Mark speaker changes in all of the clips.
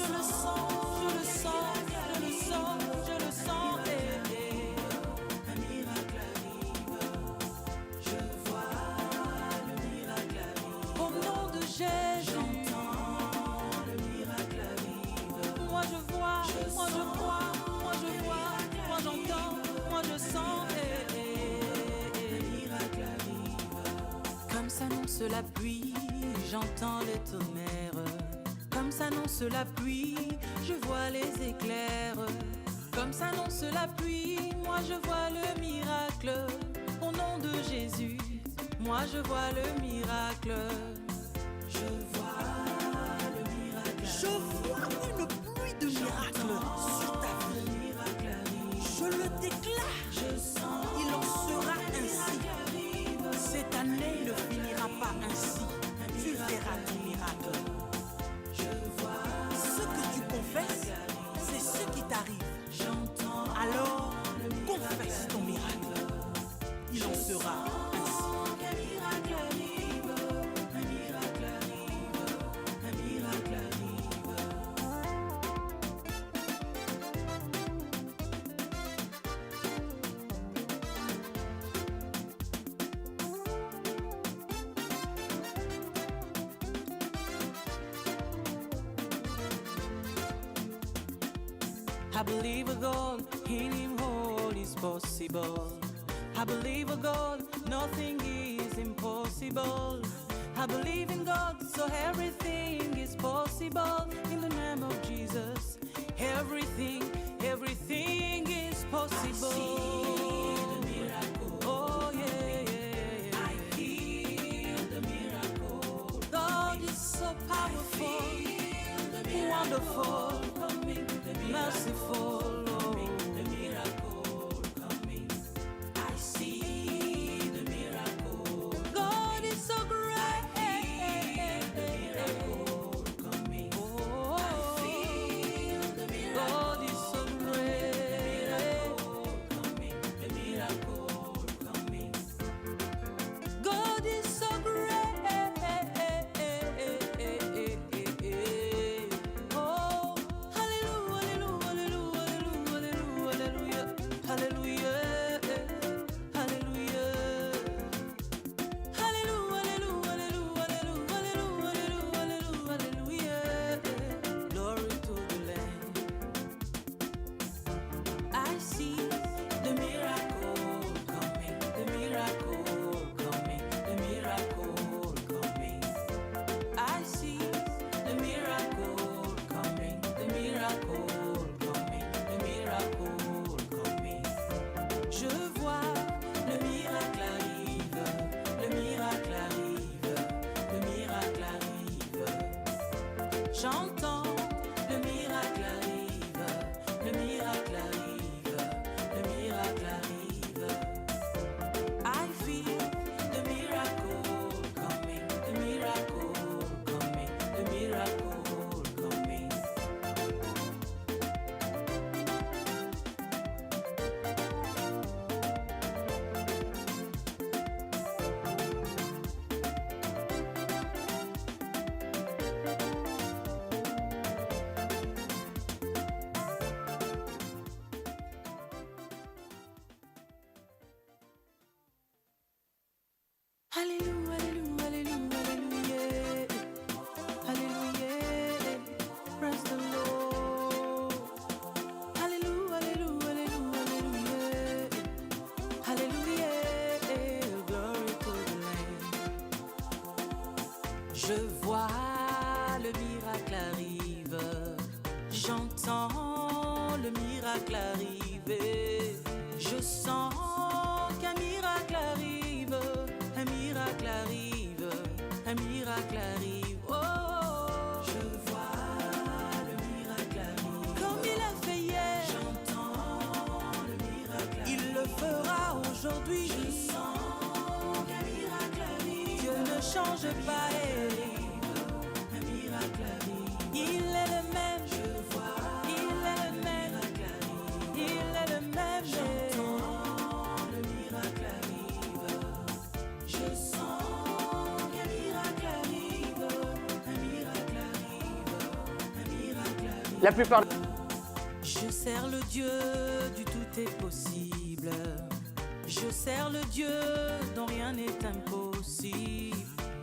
Speaker 1: je le sens, je le sens, je le sens, je le sens.
Speaker 2: Un miracle arrive, je vois le miracle arrive.
Speaker 1: Au nom de Jésus,
Speaker 2: J'entends le miracle arrive.
Speaker 1: moi je vois, moi je vois, moi je vois, moi j'entends, moi je sens.
Speaker 2: Un miracle arrive.
Speaker 1: Comme s'annonce la pluie, j'entends les tonnerres. Comme s'annonce la pluie, je vois les éclairs. Comme s'annonce la pluie, moi je vois le miracle. Au nom de Jésus, moi je vois le miracle.
Speaker 2: Je vois le miracle.
Speaker 3: Je vois une pluie de miracles sur ta
Speaker 2: Le
Speaker 3: vie.
Speaker 2: miracle arrive.
Speaker 3: Je le déclare.
Speaker 2: Je sens.
Speaker 3: Il en sera
Speaker 2: le
Speaker 3: ainsi.
Speaker 2: miracle arrive.
Speaker 3: Cette année ne finira pas ainsi. Tu verras ton miracle.
Speaker 2: Je vois.
Speaker 3: Ce que tu confesses, c'est ce qui t'arrive.
Speaker 2: J'entends.
Speaker 3: Alors, confesse ton miracle. Il en sera ainsi.
Speaker 2: Un miracle arrive. Un miracle arrive. Un miracle arrive.
Speaker 1: I believe a God, in Him all is possible. I believe a God, nothing is impossible. I believe in God, so everything is possible. In the name of Jesus, everything is possible.
Speaker 2: The miracle.
Speaker 1: Oh yeah, yeah, yeah.
Speaker 2: I feel the miracle.
Speaker 1: God is so powerful, wonderful,
Speaker 2: Coming. The miracle.
Speaker 1: merciful.
Speaker 2: Coming. The miracle coming. I see the miracle.
Speaker 1: God is so great.
Speaker 2: The miracle coming.
Speaker 1: Oh,
Speaker 2: Feel the miracle.
Speaker 1: God is so great.
Speaker 2: Coming. The miracle coming.
Speaker 1: God is so great. Oh, hallelujah, hallelujah, hallelujah, hallelujah, hallelujah, hallelujah. Hallelujah. Glory to the Lamb. I see
Speaker 2: The miracle coming. The miracle coming. The miracle coming.
Speaker 1: I see
Speaker 2: The miracle coming. The miracle coming. The miracle coming.
Speaker 1: je vois
Speaker 2: Le miracle arrive. Le miracle arrive. Le miracle arrive.
Speaker 1: j'entends
Speaker 2: Le miracle arrive. Le miracle arrive. Le miracle arrive.
Speaker 1: I feel
Speaker 2: The miracle coming. The miracle coming. The miracle coming.
Speaker 1: Hallelujah, hallelujah, hallelujah, hallelujah. Praise the Lord. Hallelujah, hallelujah, hallelujah, hallelujah. Glory to the Lamb. Je vois le miracle arrive. J'entends le miracle arriver. Je sens qu'un miracle arrive. Un miracle arrive. Un miracle arrive. Oh,
Speaker 2: Je vois le miracle arrive.
Speaker 1: comme il a fait hier,
Speaker 2: J'entends le miracle arrive.
Speaker 1: il le fera aujourd'hui.
Speaker 2: Je sens qu'un miracle arrive.
Speaker 1: Dieu ne change pas.
Speaker 2: Un miracle arrive.
Speaker 1: Il est le même.
Speaker 2: Je vois
Speaker 1: Il est le même.
Speaker 2: miracle arrive.
Speaker 1: Il est le même.
Speaker 2: J'entends le miracle arrive. Je sens qu'un miracle arrive. Un miracle arrive. Un miracle
Speaker 4: La plupart...
Speaker 1: Je sers le Dieu du tout est possible. Je sers le Dieu dont rien n'est impossible.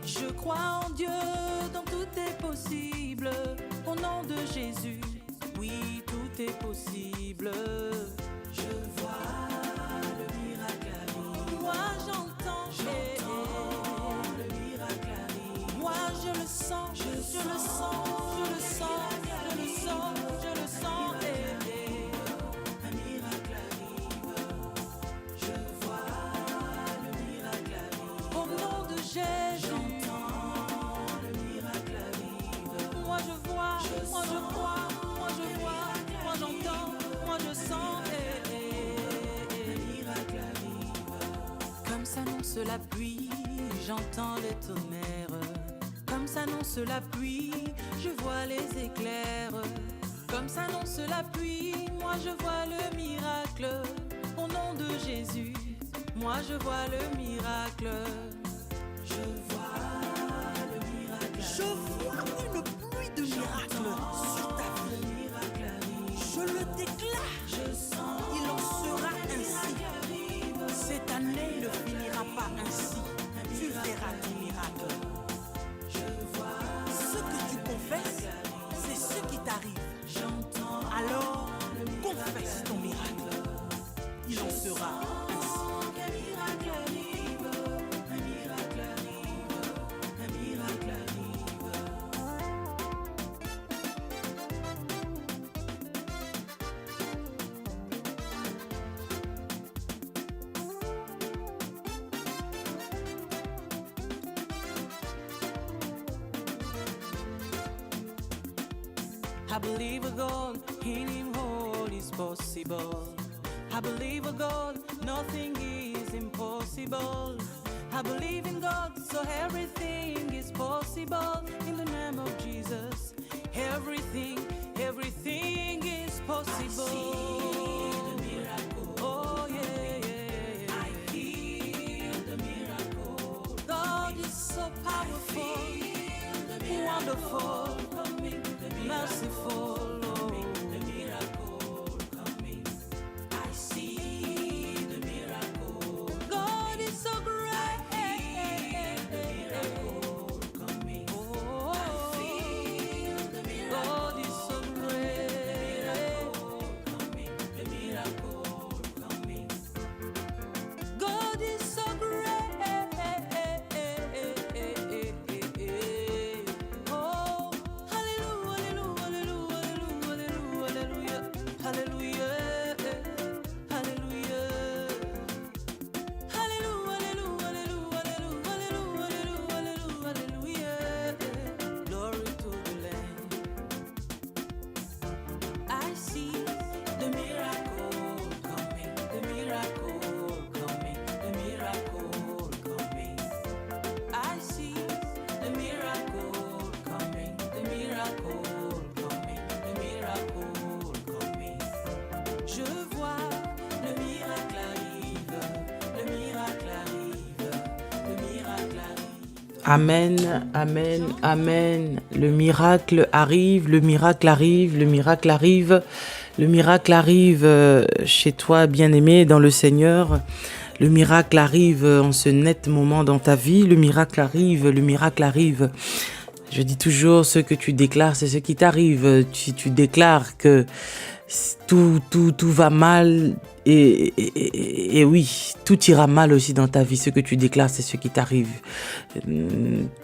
Speaker 1: Je crois en Dieu dont tout est possible. Au nom de Jésus, oui, tout est possible. Je vois le miracle arriver. Moi j'entends le miracle arriver. Moi je le sens, je le sens, je le sens, je le sens, je le sens. Un miracle arrive. Je vois le miracle arrive. Au nom de Jésus, j'entends le miracle arrive. Moi je vois, moi je crois, moi je vois, moi j'entends, moi je sens. Un miracle arrive. Comme s'annonce la pluie, j'entends les tonnerres. Comme s'annonce la pluie, je vois les éclairs. Comme s'annonce la pluie, moi je vois le miracle. Au nom de Jésus, moi je vois le miracle. Je vois le miracle.
Speaker 3: Je vois une pluie de miracles sur ta vie. Je le déclare. Il en sera ainsi. Cette année ne finira pas ainsi. Tu verras ton miracle. Ce que tu confesses, c'est ce qui t'arrive. Alors, confesse ton miracle. Il en sera ainsi.
Speaker 1: Un miracle arrive, un miracle arrive, un miracle arrive. I believe a God, in Him all is possible. I believe a God, nothing is impossible. I believe in God, so everything is possible. In the name of Jesus, everything is possible. I see the miracle. Oh yeah. I feel the miracle. God is so powerful, wonderful, merciful. The miracle coming. I see the miracle. God is so great. The miracle coming. Oh, I feel the miracle. God is so great. The miracle coming. God is so great. Oh, hallelujah, hallelujah, hallelujah, hallelujah, hallelujah, hallelujah, hallelujah, hallelujah. Glory to the Lamb. I see the miracle coming, the miracle coming, the miracle coming. I see the miracle coming, the miracle coming, the miracle coming. Je vois le miracle arrive, le miracle arrive, le miracle arrive.
Speaker 5: Amen, amen, amen. Le miracle arrive, le miracle arrive, le miracle arrive. Le miracle arrive chez toi, bien-aimé, dans le Seigneur. Le miracle arrive en ce net moment dans ta vie. Le miracle arrive, le miracle arrive. Je dis toujours, ce que tu déclares, c'est ce qui t'arrive. Si tu déclares que tout va mal, et oui, tout ira mal aussi dans ta vie. Ce que tu déclares, c'est ce qui t'arrive.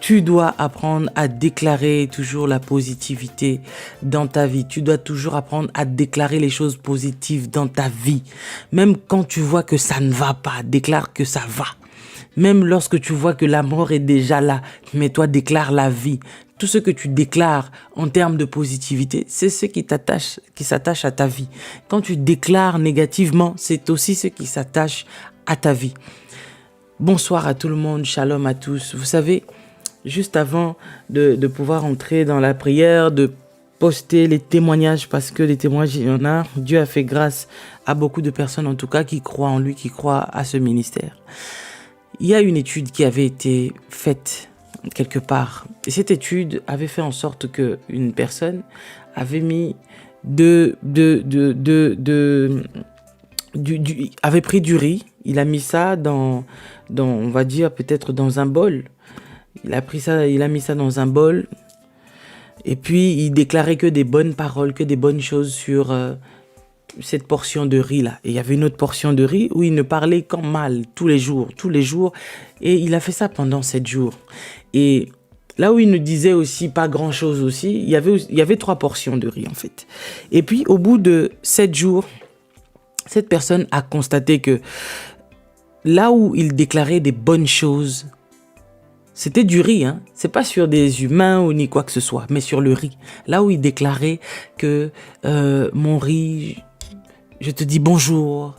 Speaker 5: Tu dois apprendre à déclarer toujours la positivité dans ta vie. Tu dois toujours apprendre à déclarer les choses positives dans ta vie. Même quand tu vois que ça ne va pas, déclare que ça va. Même lorsque tu vois que la mort est déjà là, mais toi déclare la vie. Tout ce que tu déclares en termes de positivité, c'est ce qui s'attache à ta vie. Quand tu déclares négativement, c'est aussi ce qui s'attache à ta vie. Bonsoir à tout le monde, shalom à tous. Vous savez, juste avant de pouvoir entrer dans la prière, de poster les témoignages, parce que les témoignages, il y en a. Dieu a fait grâce à beaucoup de personnes, en tout cas, qui croient en lui, qui croient à ce ministère. Il y a une étude qui avait été faite quelque part. Et cette étude avait fait en sorte qu'une personne avait mis avait pris du riz, il a mis ça dans, on va dire peut-être dans un bol. Il a mis ça dans un bol. Et puis il déclarait que des bonnes paroles, que des bonnes choses sur cette portion de riz là. Et il y avait une autre portion de riz où il ne parlait qu'en mal tous les jours. Et il a fait ça pendant 7 jours. Et là où il ne disait aussi pas grand chose aussi, il y avait 3 portions de riz en fait. Et puis au bout de 7 jours, cette personne a constaté que là où il déclarait des bonnes choses, c'était du riz, hein. C'est pas sur des humains ou ni quoi que ce soit, mais sur le riz. Là où il déclarait que mon riz, je te dis bonjour,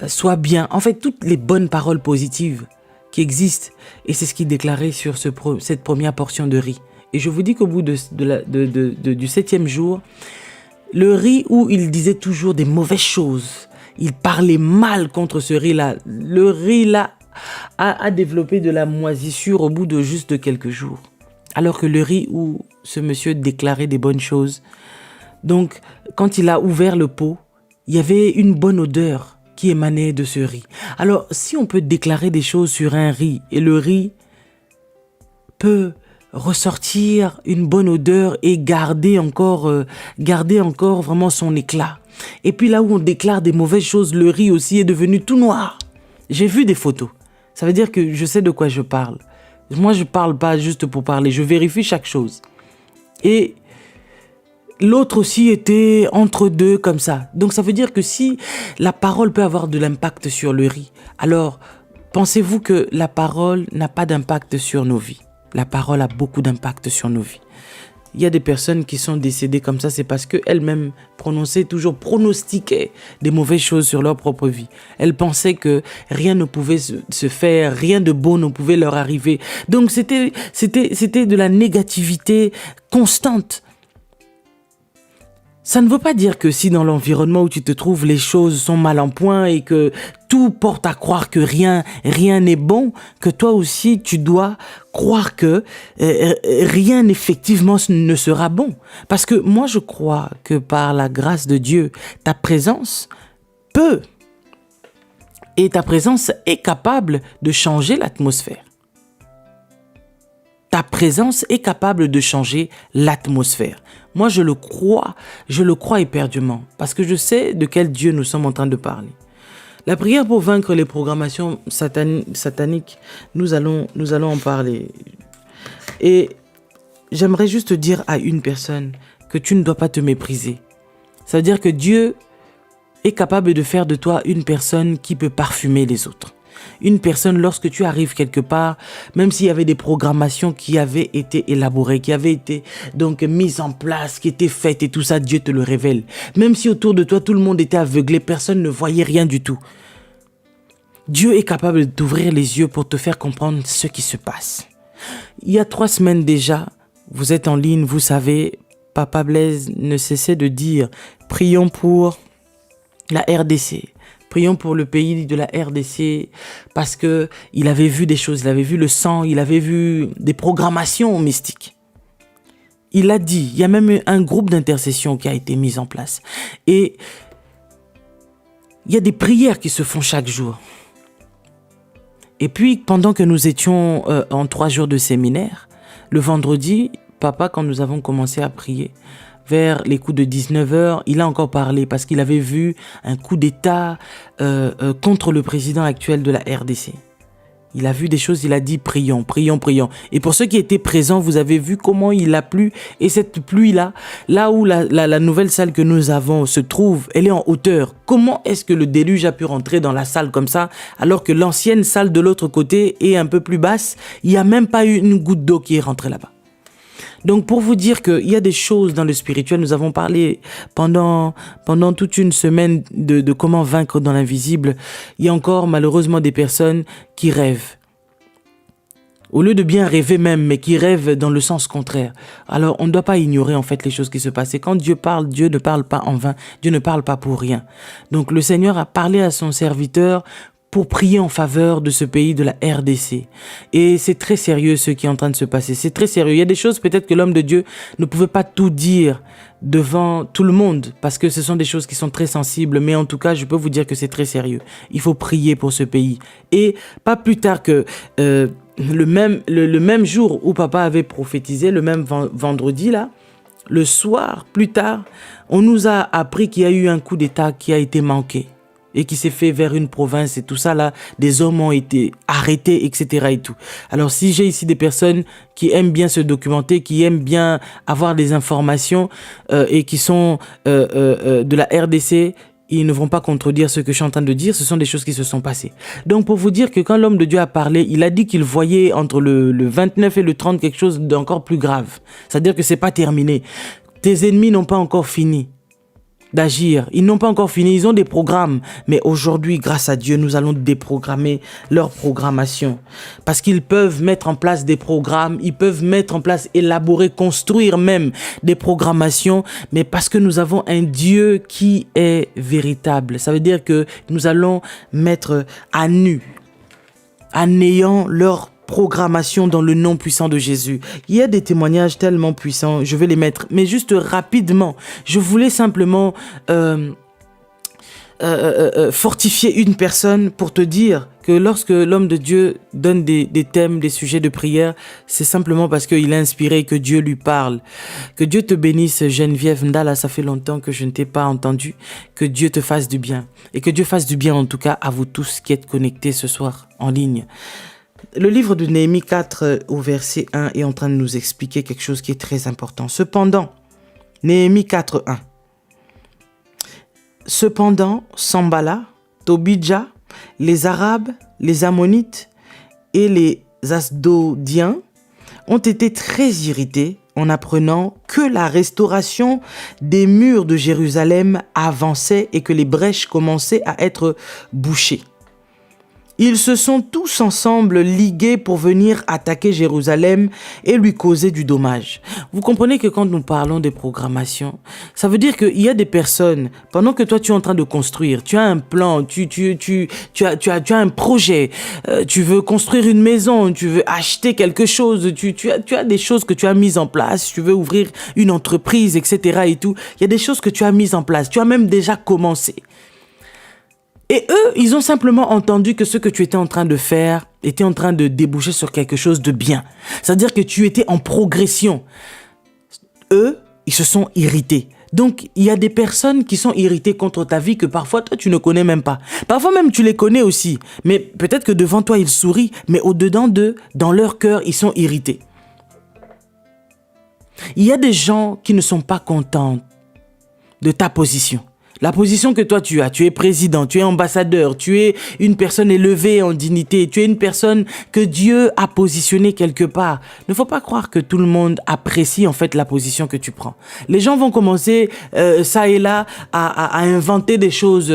Speaker 5: sois bien. En fait, toutes les bonnes paroles positives qui existent. Et c'est ce qu'il déclarait sur cette première portion de riz. Et je vous dis qu'au bout du 7e jour, le riz où il disait toujours des mauvaises choses, il parlait mal contre ce riz-là. Le riz-là a développé de la moisissure au bout de juste quelques jours. Alors que le riz où ce monsieur déclarait des bonnes choses. Donc, quand il a ouvert le pot, il y avait une bonne odeur qui émanait de ce riz. Alors, si on peut déclarer des choses sur un riz et le riz peut ressortir une bonne odeur et garder encore vraiment son éclat. Et puis là où on déclare des mauvaises choses, le riz aussi est devenu tout noir. J'ai vu des photos. Ça veut dire que je sais de quoi je parle. Moi, je parle pas juste pour parler. Je vérifie chaque chose. Et l'autre aussi était entre deux comme ça. Donc ça veut dire que si la parole peut avoir de l'impact sur le riz, alors pensez-vous que la parole n'a pas d'impact sur nos vies? La parole a beaucoup d'impact sur nos vies. Il y a des personnes qui sont décédées comme ça, c'est parce qu'elles-mêmes pronostiquaient des mauvaises choses sur leur propre vie. Elles pensaient que rien ne pouvait se faire, rien de beau ne pouvait leur arriver. Donc c'était de la négativité constante. Ça ne veut pas dire que si dans l'environnement où tu te trouves, les choses sont mal en point et que tout porte à croire que rien n'est bon, que toi aussi tu dois croire que rien effectivement ne sera bon. Parce que moi je crois que par la grâce de Dieu, ta présence peut et ta présence est capable de changer l'atmosphère. Ta présence est capable de changer l'atmosphère. Moi, je le crois éperdument, parce que je sais de quel Dieu nous sommes en train de parler. La prière pour vaincre les programmations sataniques, nous allons en parler. Et j'aimerais juste dire à une personne que tu ne dois pas te mépriser. Ça veut dire que Dieu est capable de faire de toi une personne qui peut parfumer les autres. Une personne, lorsque tu arrives quelque part, même s'il y avait des programmations qui avaient été élaborées, qui avaient été donc mises en place, qui étaient faites et tout ça, Dieu te le révèle. Même si autour de toi, tout le monde était aveuglé, personne ne voyait rien du tout. Dieu est capable d'ouvrir les yeux pour te faire comprendre ce qui se passe. Il y a 3 semaines déjà, vous êtes en ligne, vous savez, Papa Blaise ne cessait de dire « Prions pour la RDC ». Prions pour le pays de la RDC parce que il avait vu des choses, il avait vu le sang, il avait vu des programmations mystiques. Il a dit, il y a même un groupe d'intercession qui a été mis en place. Et il y a des prières qui se font chaque jour. Et puis, pendant que nous étions en 3 jours de séminaire, le vendredi, papa, quand nous avons commencé à prier, vers les coups de 19h, il a encore parlé parce qu'il avait vu un coup d'État contre le président actuel de la RDC. Il a vu des choses, il a dit prions, prions, prions. Et pour ceux qui étaient présents, vous avez vu comment il a plu. Et cette pluie-là, là où la nouvelle salle que nous avons se trouve, elle est en hauteur. Comment est-ce que le déluge a pu rentrer dans la salle comme ça, alors que l'ancienne salle de l'autre côté est un peu plus basse? Il n'y a même pas eu une goutte d'eau qui est rentrée là-bas. Donc pour vous dire qu'il y a des choses dans le spirituel, nous avons parlé pendant toute une semaine de comment vaincre dans l'invisible. Il y a encore malheureusement des personnes qui rêvent. Au lieu de bien rêver même, mais qui rêvent dans le sens contraire. Alors on ne doit pas ignorer en fait les choses qui se passent. Et quand Dieu parle, Dieu ne parle pas en vain. Dieu ne parle pas pour rien. Donc le Seigneur a parlé à son serviteur pour prier en faveur de ce pays de la RDC. Et c'est très sérieux ce qui est en train de se passer. C'est très sérieux. Il y a des choses peut-être que l'homme de Dieu ne pouvait pas tout dire devant tout le monde, parce que ce sont des choses qui sont très sensibles, mais en tout cas, je peux vous dire que c'est très sérieux. Il faut prier pour ce pays. Et pas plus tard que le même jour où papa avait prophétisé, le même vendredi là, le soir, plus tard, on nous a appris qu'il y a eu un coup d'État qui a été manqué et qui s'est fait vers une province et tout ça là, des hommes ont été arrêtés, etc. et tout. Alors si j'ai ici des personnes qui aiment bien se documenter, qui aiment bien avoir des informations et qui sont de la RDC, ils ne vont pas contredire ce que je suis en train de dire, ce sont des choses qui se sont passées. Donc pour vous dire que quand l'homme de Dieu a parlé, il a dit qu'il voyait entre le 29 et le 30 quelque chose d'encore plus grave. C'est-à-dire que c'est pas terminé. Tes ennemis n'ont pas encore fini d'agir. Ils n'ont pas encore fini, ils ont des programmes. Mais aujourd'hui, grâce à Dieu, nous allons déprogrammer leur programmation. Parce qu'ils peuvent mettre en place des programmes, ils peuvent mettre en place, élaborer, construire même des programmations. Mais parce que nous avons un Dieu qui est véritable. Ça veut dire que nous allons mettre à nu, en ayant leur programmation dans le nom puissant de Jésus. Il y a des témoignages tellement puissants, je vais les mettre, mais juste rapidement, je voulais simplement fortifier une personne pour te dire que lorsque l'homme de Dieu donne des thèmes, des sujets de prière, c'est simplement parce qu'il est inspiré, que Dieu lui parle. Que Dieu te bénisse, Geneviève Ndala, ça fait longtemps que je ne t'ai pas entendu. Que Dieu te fasse du bien. Et que Dieu fasse du bien en tout cas à vous tous qui êtes connectés ce soir en ligne. Le livre de Néhémie 4 au verset 1 est en train de nous expliquer quelque chose qui est très important. Cependant, Néhémie 4, 1. Cependant, Sambala, Tobidja, les Arabes, les Ammonites et les Asdodiens ont été très irrités en apprenant que la restauration des murs de Jérusalem avançait et que les brèches commençaient à être bouchées. Ils se sont tous ensemble ligués pour venir attaquer Jérusalem et lui causer du dommage. Vous comprenez que quand nous parlons de programmation, ça veut dire qu'il y a des personnes, pendant que toi tu es en train de construire, tu as un plan, tu as un projet, tu veux construire une maison, tu veux acheter quelque chose, tu as des choses que tu as mises en place, tu veux ouvrir une entreprise, etc. et tout. Il y a des choses que tu as mises en place, tu as même déjà commencé. Et eux, ils ont simplement entendu que ce que tu étais en train de faire était en train de déboucher sur quelque chose de bien. C'est-à-dire que tu étais en progression. Eux, ils se sont irrités. Donc, il y a des personnes qui sont irritées contre ta vie que parfois, toi, tu ne connais même pas. Parfois même, tu les connais aussi. Mais peut-être que devant toi, ils sourient. Mais au-dedans d'eux, dans leur cœur, ils sont irrités. Il y a des gens qui ne sont pas contents de ta position. La position que toi tu as, tu es président, tu es ambassadeur, tu es une personne élevée en dignité, tu es une personne que Dieu a positionnée quelque part. Il ne faut pas croire que tout le monde apprécie en fait la position que tu prends. Les gens vont commencer ça et là à inventer des choses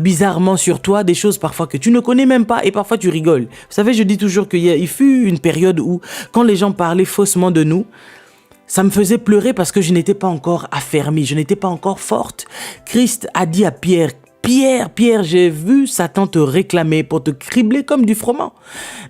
Speaker 5: bizarrement sur toi, des choses parfois que tu ne connais même pas et parfois tu rigoles. Vous savez, je dis toujours qu'il fut une période où quand les gens parlaient faussement de nous, ça me faisait pleurer parce que je n'étais pas encore affermie, je n'étais pas encore forte. Christ a dit à Pierre, Pierre, j'ai vu Satan te réclamer pour te cribler comme du froment.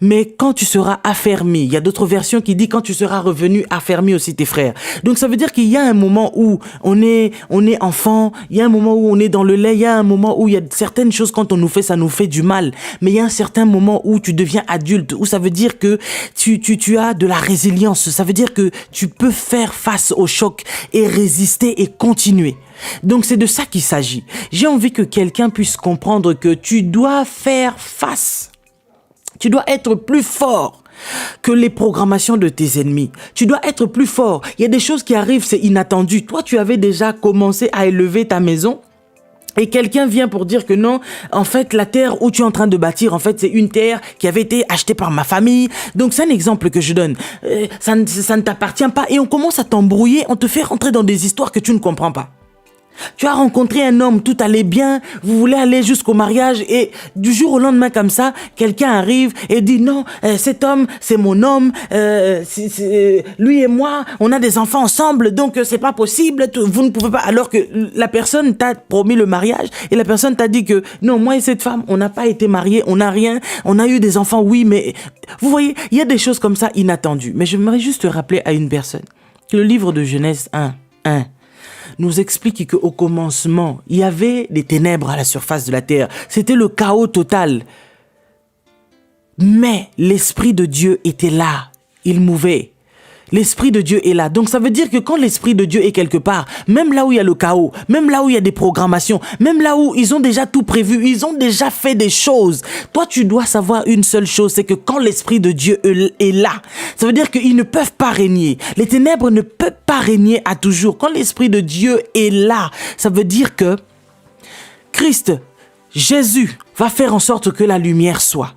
Speaker 5: Mais quand tu seras affermi, il y a d'autres versions qui disent quand tu seras revenu, affermi aussi tes frères. Donc ça veut dire qu'il y a un moment où on est enfant, il y a un moment où on est dans le lait, il y a un moment où il y a certaines choses quand on nous fait, ça nous fait du mal. Mais il y a un certain moment où tu deviens adulte, où ça veut dire que tu as de la résilience. Ça veut dire que tu peux faire face au choc et résister et continuer. Donc c'est de ça qu'il s'agit. J'ai envie que quelqu'un puisse comprendre que tu dois faire face. Tu dois être plus fort que les programmations de tes ennemis. Tu dois être plus fort. Il y a des choses qui arrivent, c'est inattendu. Toi, tu avais déjà commencé à élever ta maison. Et quelqu'un vient pour dire que non, en fait, la terre où tu es en train de bâtir, en fait, c'est une terre qui avait été achetée par ma famille. Donc, c'est un exemple que je donne. Ça ne t'appartient pas. Et on commence à t'embrouiller, on te fait rentrer dans des histoires que tu ne comprends pas. Tu as rencontré un homme, tout allait bien, vous voulez aller jusqu'au mariage et du jour au lendemain comme ça, quelqu'un arrive et dit non, cet homme, c'est mon homme, lui et moi, on a des enfants ensemble, donc c'est pas possible, vous ne pouvez pas. Alors que la personne t'a promis le mariage et la personne t'a dit que non, moi et cette femme, on n'a pas été mariés, on n'a rien, on a eu des enfants, oui, mais vous voyez, il y a des choses comme ça inattendues. Mais j'aimerais juste rappeler à une personne que le livre de Genèse 1, nous explique qu'au commencement, il y avait des ténèbres à la surface de la terre. C'était le chaos total. Mais l'Esprit de Dieu était là. Il mouvait. L'Esprit de Dieu est là. Donc ça veut dire que quand l'Esprit de Dieu est quelque part, même là où il y a le chaos, même là où il y a des programmations, même là où ils ont déjà tout prévu, ils ont déjà fait des choses, toi tu dois savoir une seule chose, c'est que quand l'Esprit de Dieu est là, ça veut dire qu'ils ne peuvent pas régner. Les ténèbres ne peuvent pas régner à toujours. Quand l'Esprit de Dieu est là, ça veut dire que Christ, Jésus, va faire en sorte que la lumière soit.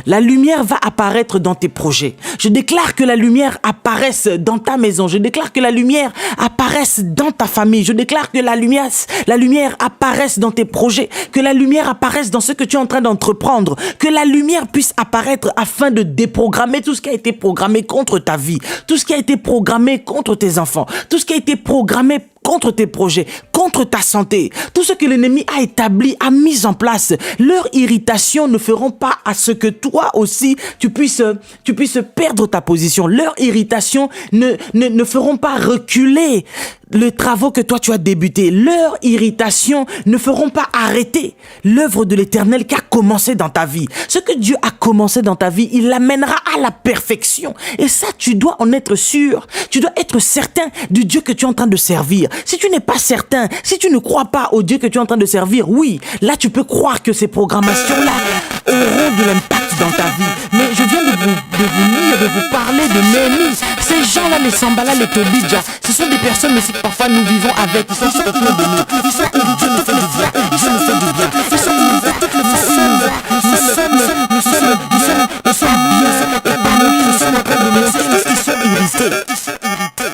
Speaker 5: La lumière va apparaître dans tes projets. Je déclare que la lumière apparaisse dans ta maison. Je déclare que la lumière apparaisse dans ta famille. Je déclare que la lumière apparaisse dans tes projets. Que la lumière apparaisse dans ce que tu es en train d'entreprendre. Que la lumière puisse apparaître afin de déprogrammer tout ce qui a été programmé contre ta vie. Tout ce qui a été programmé contre tes enfants. Tout ce qui a été programmé contre tes projets, contre ta santé. Tout ce que l'ennemi a établi, a mis en place, leur irritation ne feront pas à ce que toi aussi, tu puisses perdre ta position. Leur irritation ne feront pas reculer les travaux que toi tu as débutés. Leur irritation ne feront pas arrêter l'œuvre de l'Éternel qui a commencé dans ta vie. Ce que Dieu a commencé dans ta vie, il l'amènera à la perfection. Et ça, tu dois en être sûr. Tu dois être certain du Dieu que tu es en train de servir. Si tu n'es pas certain, si tu ne crois pas au Dieu que tu es en train de servir, oui, là tu peux croire que ces programmations-là auront de l'impact dans ta vie. Mais je viens de vous parler de Néhémie. Ces gens-là, les Sambala, les Tobidja, ce sont des personnes aussi que parfois nous vivons avec. Ils sont autour de nous. Ils sont Dieu nous fait du bien. Dieu nous fait du bien. Ils sont ils sont irrités.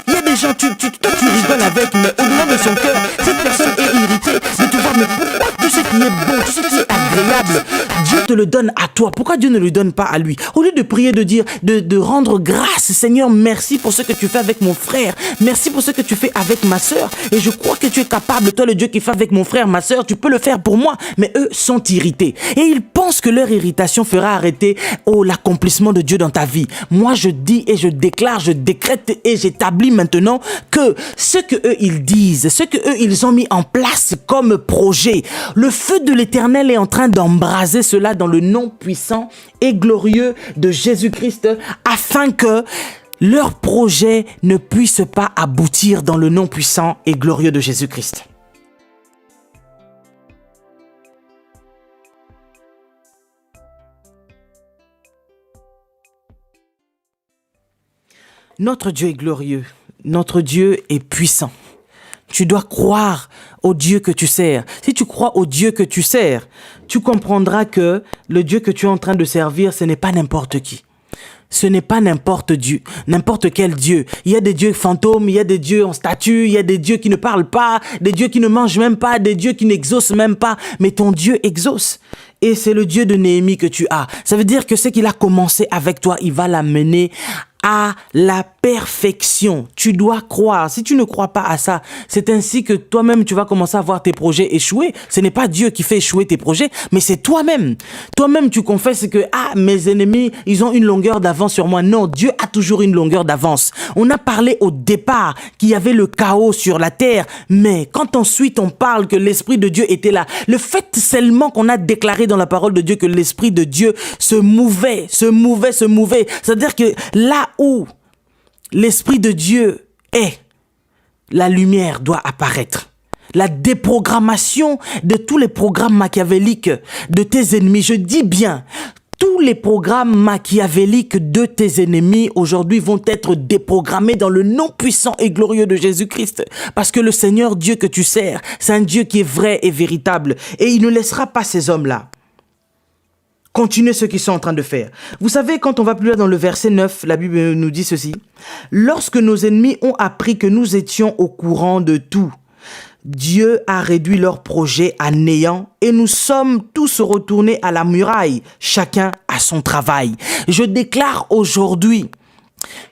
Speaker 5: Il y a des gens, toi tu rigoles avec, mais au-delà de son cœur, cette personne est irritée de te voir. Mais pourquoi tout ce qui est bon, tout ce qui est agréable, Dieu te le donne à toi? Pourquoi Dieu ne le donne pas à lui? Au lieu de prier, de dire, de rendre grâce, Seigneur, merci pour ce que tu fais avec mon frère. Merci pour ce que tu fais avec ma sœur. Et je crois que tu es capable, toi le Dieu qui fait avec mon frère, ma sœur, tu peux le faire pour moi. Mais eux sont irrités. Et ils pensent que leur irritation fera arrêter l'accomplissement de Dieu dans ta vie. Moi, je dis et je déclare, je décrète et j'établis maintenant que ce que eux ils disent, ce que eux ils ont mis en place comme projet, le feu de l'Éternel est en train d'embraser cela dans le nom puissant et glorieux de Jésus-Christ, afin que leur projet ne puisse pas aboutir dans le nom puissant et glorieux de Jésus-Christ. Notre Dieu est glorieux, notre Dieu est puissant. Tu dois croire au Dieu que tu sers. Si tu crois au Dieu que tu sers, tu comprendras que le Dieu que tu es en train de servir, ce n'est pas n'importe qui. Ce n'est pas n'importe quel Dieu. Il y a des dieux fantômes, il y a des dieux en statue, il y a des dieux qui ne parlent pas, des dieux qui ne mangent même pas, des dieux qui n'exaucent même pas. Mais ton Dieu exauce. Et c'est le Dieu de Néhémie que tu as. Ça veut dire que ce qu'il a commencé avec toi, il va l'amener à la perfection. Tu dois croire. Si tu ne crois pas à ça, c'est ainsi que toi-même tu vas commencer à voir tes projets échouer. Ce n'est pas Dieu qui fait échouer tes projets, mais c'est toi-même. Toi-même tu confesses que mes ennemis, ils ont une longueur d'avance sur moi. Non, Dieu a toujours une longueur d'avance. On a parlé au départ qu'il y avait le chaos sur la terre, mais quand ensuite on parle que l'Esprit de Dieu était là, le fait seulement qu'on a déclaré dans la parole de Dieu que l'Esprit de Dieu se mouvait. C'est-à-dire que là où l'Esprit de Dieu est, la lumière doit apparaître. La déprogrammation de tous les programmes machiavéliques de tes ennemis, je dis bien, tous les programmes machiavéliques de tes ennemis aujourd'hui vont être déprogrammés dans le nom puissant et glorieux de Jésus-Christ. Parce que le Seigneur Dieu que tu sers, c'est un Dieu qui est vrai et véritable. Et il ne laissera pas ces hommes-là continuer ce qu'ils sont en train de faire. Vous savez, quand on va plus loin dans le verset 9, la Bible nous dit ceci. Lorsque nos ennemis ont appris que nous étions au courant de tout, Dieu a réduit leur projet à néant et nous sommes tous retournés à la muraille, chacun à son travail. Je déclare aujourd'hui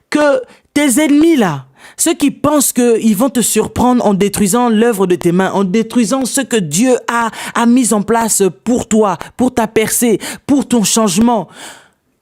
Speaker 5: que tes ennemis là, ceux qui pensent qu'ils vont te surprendre en détruisant l'œuvre de tes mains, en détruisant ce que Dieu a mis en place pour toi, pour ta percée, pour ton changement,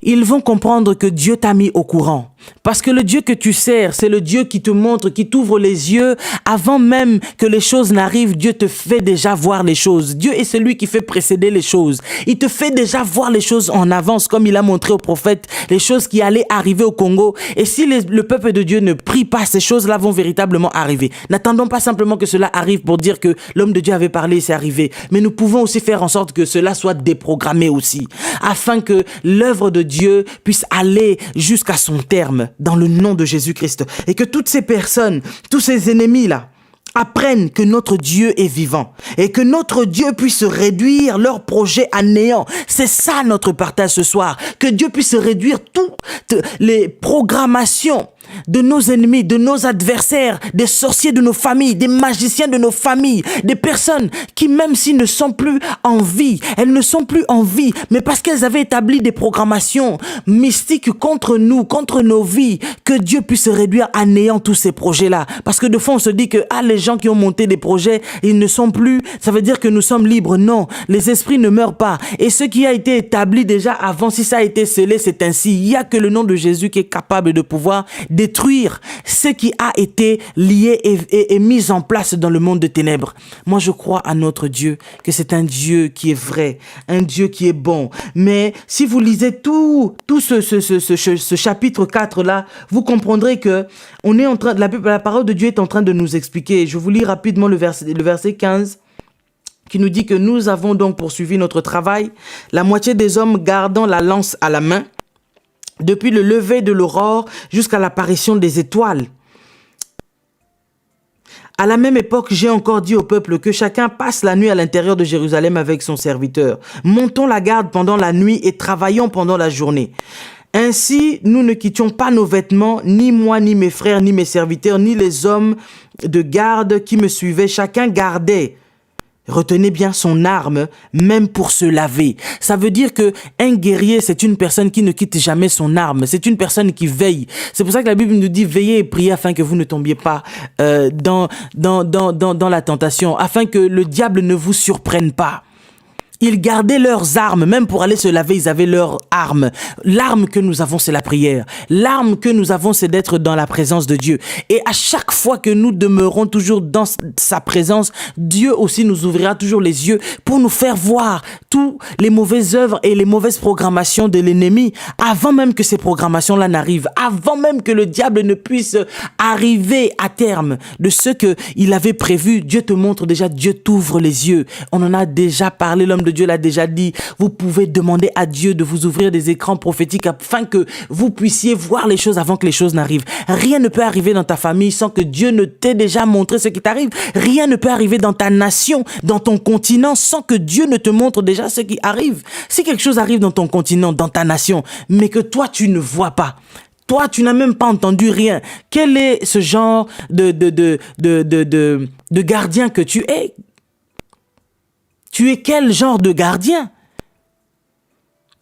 Speaker 5: ils vont comprendre que Dieu t'a mis au courant. Parce que le Dieu que tu sers, c'est le Dieu qui te montre, qui t'ouvre les yeux. Avant même que les choses n'arrivent, Dieu te fait déjà voir les choses. Dieu est celui qui fait précéder les choses. Il te fait déjà voir les choses en avance, comme il a montré au prophète, les choses qui allaient arriver au Congo. Et si le peuple de Dieu ne prie pas, ces choses-là vont véritablement arriver. N'attendons pas simplement que cela arrive pour dire que l'homme de Dieu avait parlé et c'est arrivé. Mais nous pouvons aussi faire en sorte que cela soit déprogrammé aussi, afin que l'œuvre de Dieu puisse aller jusqu'à son terme dans le nom de Jésus-Christ. Et que toutes ces personnes, tous ces ennemis-là, apprennent que notre Dieu est vivant et que notre Dieu puisse réduire leur projet à néant. C'est ça notre partage ce soir. Que Dieu puisse réduire toutes les programmations de nos ennemis, de nos adversaires, des sorciers de nos familles, des magiciens de nos familles, des personnes qui, même s'ils ne sont plus en vie, elles ne sont plus en vie, mais parce qu'elles avaient établi des programmations mystiques contre nous, contre nos vies, que Dieu puisse réduire à néant tous ces projets-là. Parce que de fois, on se dit que les gens qui ont monté des projets, ils ne sont plus, ça veut dire que nous sommes libres. Non, les esprits ne meurent pas. Et ce qui a été établi déjà avant, si ça a été scellé, c'est ainsi. Il n'y a que le nom de Jésus qui est capable de pouvoir détruire ce qui a été lié et mis en place dans le monde de ténèbres. Moi, je crois à notre Dieu, que c'est un Dieu qui est vrai, un Dieu qui est bon. Mais si vous lisez tout ce chapitre 4 là, vous comprendrez que on est en train, la parole de Dieu est en train de nous expliquer. Je vous lis rapidement le verset 15. Qui nous dit que nous avons donc poursuivi notre travail, la moitié des hommes gardant la lance à la main, depuis le lever de l'aurore jusqu'à l'apparition des étoiles. À la même époque, j'ai encore dit au peuple que chacun passe la nuit à l'intérieur de Jérusalem avec son serviteur. Montons la garde pendant la nuit et travaillons pendant la journée. Ainsi, nous ne quittions pas nos vêtements, ni moi, ni mes frères, ni mes serviteurs, ni les hommes de garde qui me suivaient. Chacun gardait. Retenez bien son arme, même pour se laver. Ça veut dire que un guerrier, c'est une personne qui ne quitte jamais son arme. C'est une personne qui veille. C'est pour ça que la Bible nous dit veillez et priez afin que vous ne tombiez pas dans la tentation, afin que le diable ne vous surprenne pas. Ils gardaient leurs armes, même pour aller se laver, ils avaient leurs armes. L'arme que nous avons, c'est la prière. L'arme que nous avons, c'est d'être dans la présence de Dieu. Et à chaque fois que nous demeurons toujours dans sa présence, Dieu aussi nous ouvrira toujours les yeux pour nous faire voir toutes les mauvaises œuvres et les mauvaises programmations de l'ennemi, avant même que ces programmations-là n'arrivent, avant même que le diable ne puisse arriver à terme de ce qu'il avait prévu. Dieu te montre déjà, Dieu t'ouvre les yeux. On en a déjà parlé, l'homme de Dieu l'a déjà dit, vous pouvez demander à Dieu de vous ouvrir des écrans prophétiques afin que vous puissiez voir les choses avant que les choses n'arrivent. Rien ne peut arriver dans ta famille sans que Dieu ne t'ait déjà montré ce qui t'arrive. Rien ne peut arriver dans ta nation, dans ton continent, sans que Dieu ne te montre déjà ce qui arrive. Si quelque chose arrive dans ton continent, dans ta nation, mais que toi tu ne vois pas, toi, tu n'as même pas entendu rien. Quel est ce genre de gardien que tu es? Tu es quel genre de gardien?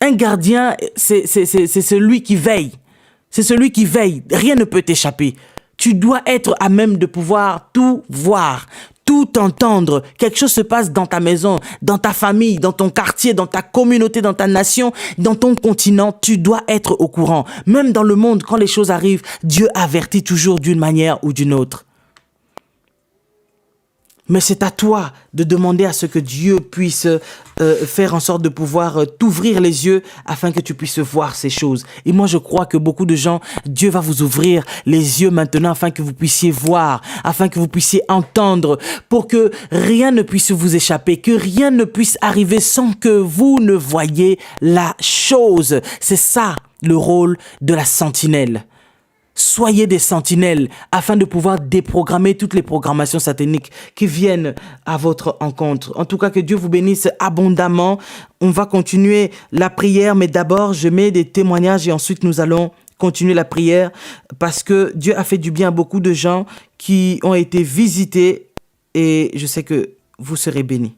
Speaker 5: Un gardien, c'est celui qui veille. C'est celui qui veille. Rien ne peut t'échapper. Tu dois être à même de pouvoir tout voir, tout entendre. Quelque chose se passe dans ta maison, dans ta famille, dans ton quartier, dans ta communauté, dans ta nation, dans ton continent. Tu dois être au courant. Même dans le monde, quand les choses arrivent, Dieu avertit toujours d'une manière ou d'une autre. Mais c'est à toi de demander à ce que Dieu puisse faire en sorte de pouvoir t'ouvrir les yeux afin que tu puisses voir ces choses. Et moi, je crois que beaucoup de gens, Dieu va vous ouvrir les yeux maintenant afin que vous puissiez voir, afin que vous puissiez entendre, pour que rien ne puisse vous échapper, que rien ne puisse arriver sans que vous ne voyiez la chose. C'est ça le rôle de la sentinelle. Soyez des sentinelles afin de pouvoir déprogrammer toutes les programmations sataniques qui viennent à votre encontre. En tout cas, que Dieu vous bénisse abondamment. On va continuer la prière, mais d'abord, je mets des témoignages et ensuite nous allons continuer la prière parce que Dieu a fait du bien à beaucoup de gens qui ont été visités et je sais que vous serez bénis.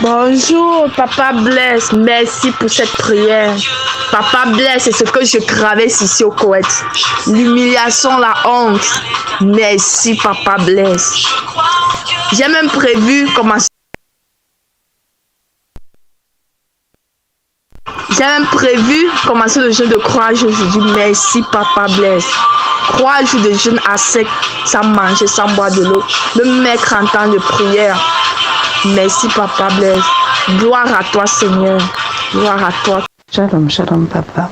Speaker 4: Bonjour, Papa Bless. Merci pour cette prière. Papa Bless, c'est ce que je traverse ici au Koweït. L'humiliation, la honte. Merci, Papa Bless. J'ai même prévu commencer. J'ai même prévu commencer le jeûne de 3 jours aujourd'hui. Merci, Papa Blaise. 3 jours de jeûne à sec, sans manger, sans boire de l'eau. Me mettre en temps de prière. Merci, Papa Blaise. Gloire à toi, Seigneur. Gloire à toi.
Speaker 6: Shalom, shalom, papa.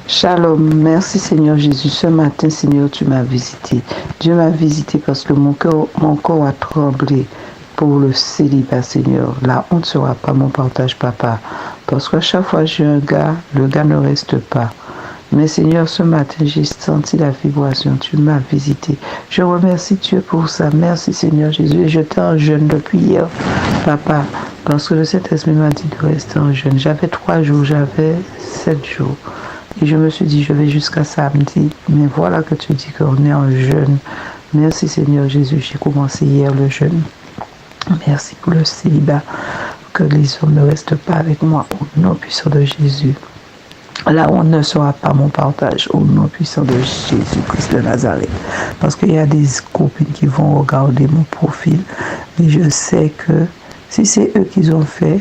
Speaker 6: Shalom, merci Seigneur Jésus. Ce matin, Seigneur, tu m'as visité. Dieu m'a visité parce que mon corps a tremblé pour le célibat, Seigneur. La honte ne sera pas mon partage, papa. Parce qu'à chaque fois que j'ai un gars, le gars ne reste pas. Mais Seigneur, ce matin, j'ai senti la vibration. Tu m'as visité. Je remercie Dieu pour ça. Merci Seigneur Jésus. Et j'étais en jeûne depuis hier, papa. Parce que le Saint-Esprit m'a dit de rester en jeûne. J'avais 3 jours, j'avais 7 jours. Et je me suis dit, je vais jusqu'à samedi. Mais voilà que tu dis qu'on est en jeûne. Merci Seigneur Jésus. J'ai commencé hier le jeûne. Merci pour le célibat. Que les hommes ne restent pas avec moi. Au nom puissant de Jésus. Là, on ne sera pas mon partage. Au nom puissant de Jésus-Christ de Nazareth. Parce qu'il y a des copines qui vont regarder mon profil. Mais je sais que si c'est eux qui ont fait,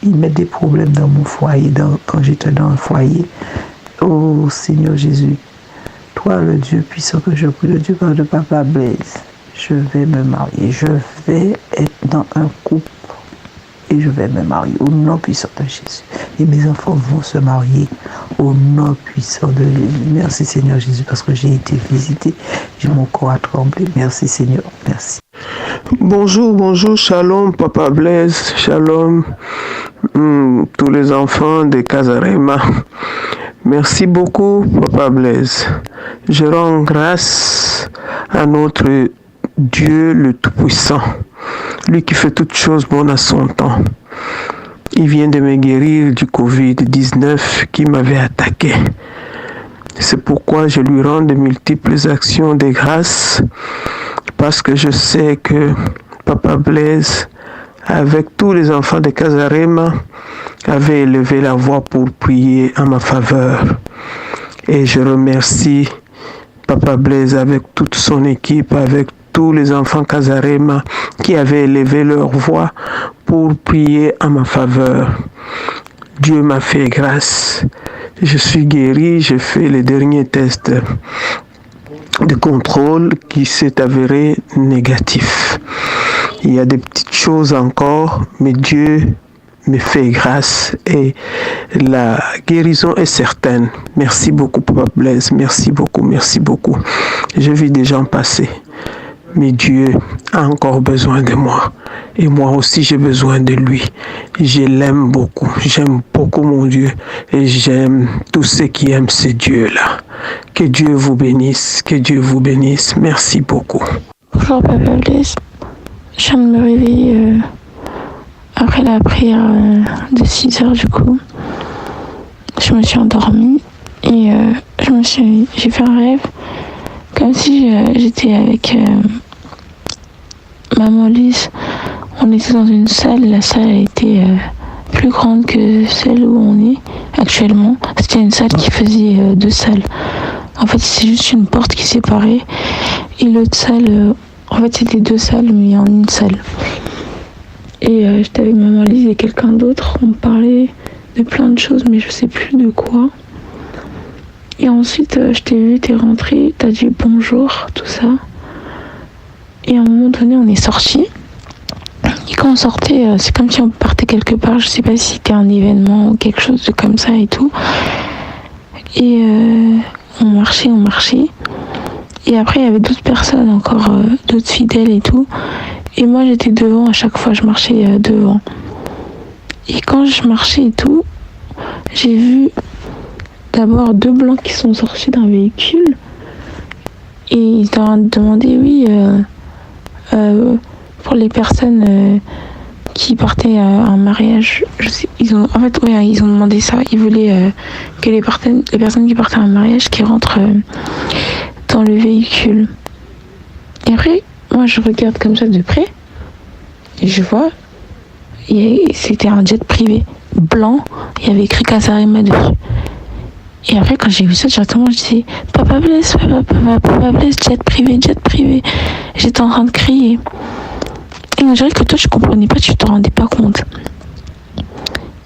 Speaker 6: ils mettent des problèmes dans mon foyer, quand j'étais dans le foyer. Oh Seigneur Jésus, toi le Dieu puissant que je prie, le Dieu de Papa Blaise, je vais me marier, je vais être dans un couple et je vais me marier au nom puissant de Jésus. Et mes enfants vont se marier au nom puissant de Jésus. Merci Seigneur Jésus parce que j'ai été visité, mon corps a tremblé. Merci Seigneur, merci.
Speaker 7: Bonjour, shalom, Papa Blaise, shalom, tous les enfants de Casarema. Merci beaucoup, Papa Blaise. Je rends grâce à notre Dieu le Tout-Puissant, lui qui fait toutes choses bonnes à son temps. Il vient de me guérir du Covid-19 qui m'avait attaqué. C'est pourquoi je lui rends de multiples actions de grâce, parce que je sais que Papa Blaise, avec tous les enfants de Casarema, avait élevé la voix pour prier en ma faveur. Et je remercie Papa Blaise avec toute son équipe, avec tous les enfants Casarema qui avaient élevé leur voix pour prier en ma faveur. Dieu m'a fait grâce. Je suis guéri, j'ai fait les derniers tests de contrôle qui s'est avéré négatif. Il y a des petites choses encore, mais Dieu me fait grâce et la guérison est certaine. Merci beaucoup, Papa Blaise. Merci beaucoup. Je vis des gens passés, mais Dieu a encore besoin de moi. Et moi aussi, j'ai besoin de lui. Je l'aime beaucoup. J'aime beaucoup mon Dieu. Et j'aime tous ceux qui aiment ce Dieu-là. Que Dieu vous bénisse. Que Dieu vous bénisse. Merci beaucoup.
Speaker 8: Bonjour, Papa Blaise. Je viens de me réveiller après la prière de 6 heures du coup. Je me suis endormie et j'ai fait un rêve comme si j'étais avec Maman Lise. On était dans une salle, la salle était plus grande que celle où on est actuellement. C'était une salle qui faisait 2 salles. En fait, c'est juste une porte qui séparait et l'autre salle, en fait c'était 2 salles mais en une salle. Et j'étais avec Maman Lise et quelqu'un d'autre, on parlait de plein de choses mais je sais plus de quoi. Et ensuite je t'ai vu, t'es rentré, t'as dit bonjour, tout ça. Et à un moment donné on est sortis. Et quand on sortait, c'est comme si on partait quelque part, je sais pas si c'était un événement ou quelque chose de comme ça et tout. Et on marchait. Et après il y avait d'autres personnes encore, d'autres fidèles et tout. Et moi j'étais devant, à chaque fois je marchais devant. Et quand je marchais et tout, j'ai vu d'abord 2 blancs qui sont sortis d'un véhicule. Et ils ont demandé, oui, pour les personnes qui partaient à un mariage, ils ont demandé ça. Ils voulaient que les personnes qui partaient à un mariage qui rentrent dans le véhicule. Et après, moi je regarde comme ça de près et je vois, c'était un jet privé blanc, il y avait écrit Casarema dessus. Et après quand j'ai vu ça directement je disais Papa Blaise, jet privé. J'étais en train de crier. Et on dirait que toi tu comprenais pas, tu te rendais pas compte.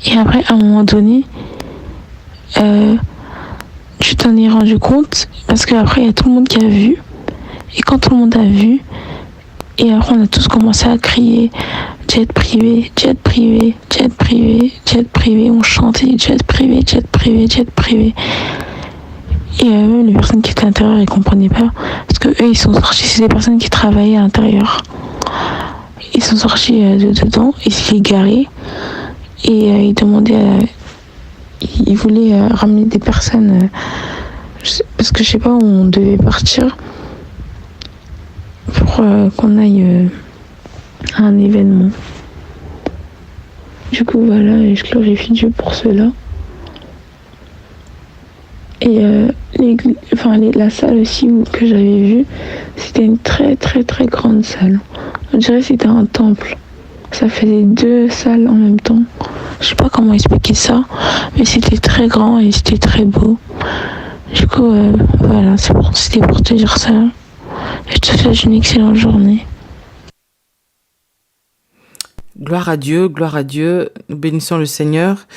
Speaker 8: Et après à un moment donné, tu t'en es rendu compte parce qu'après il y a tout le monde qui a vu. Et quand tout le monde a vu, et après on a tous commencé à crier jet privé, jet privé, jet privé, jet privé, on chantait jet privé, jet privé, jet privé. Et même les personnes qui étaient à l'intérieur, ils comprenaient pas. Parce que eux, ils sont sortis, c'est des personnes qui travaillaient à l'intérieur. Ils sont sortis dedans, ils s'y garaient. Et ils demandaient, ils voulaient ramener des personnes, parce que je sais pas où on devait partir, pour qu'on aille à un événement. Du coup, voilà, et je glorifie Dieu pour cela. Et la salle aussi que j'avais vue, c'était une très très très grande salle. On dirait que c'était un temple. Ça faisait 2 salles en même temps. Je sais pas comment expliquer ça, mais c'était très grand et c'était très beau. Du coup, voilà, c'était pour te dire ça. Je te souhaite une excellente journée.
Speaker 5: Gloire à Dieu, nous bénissons le Seigneur.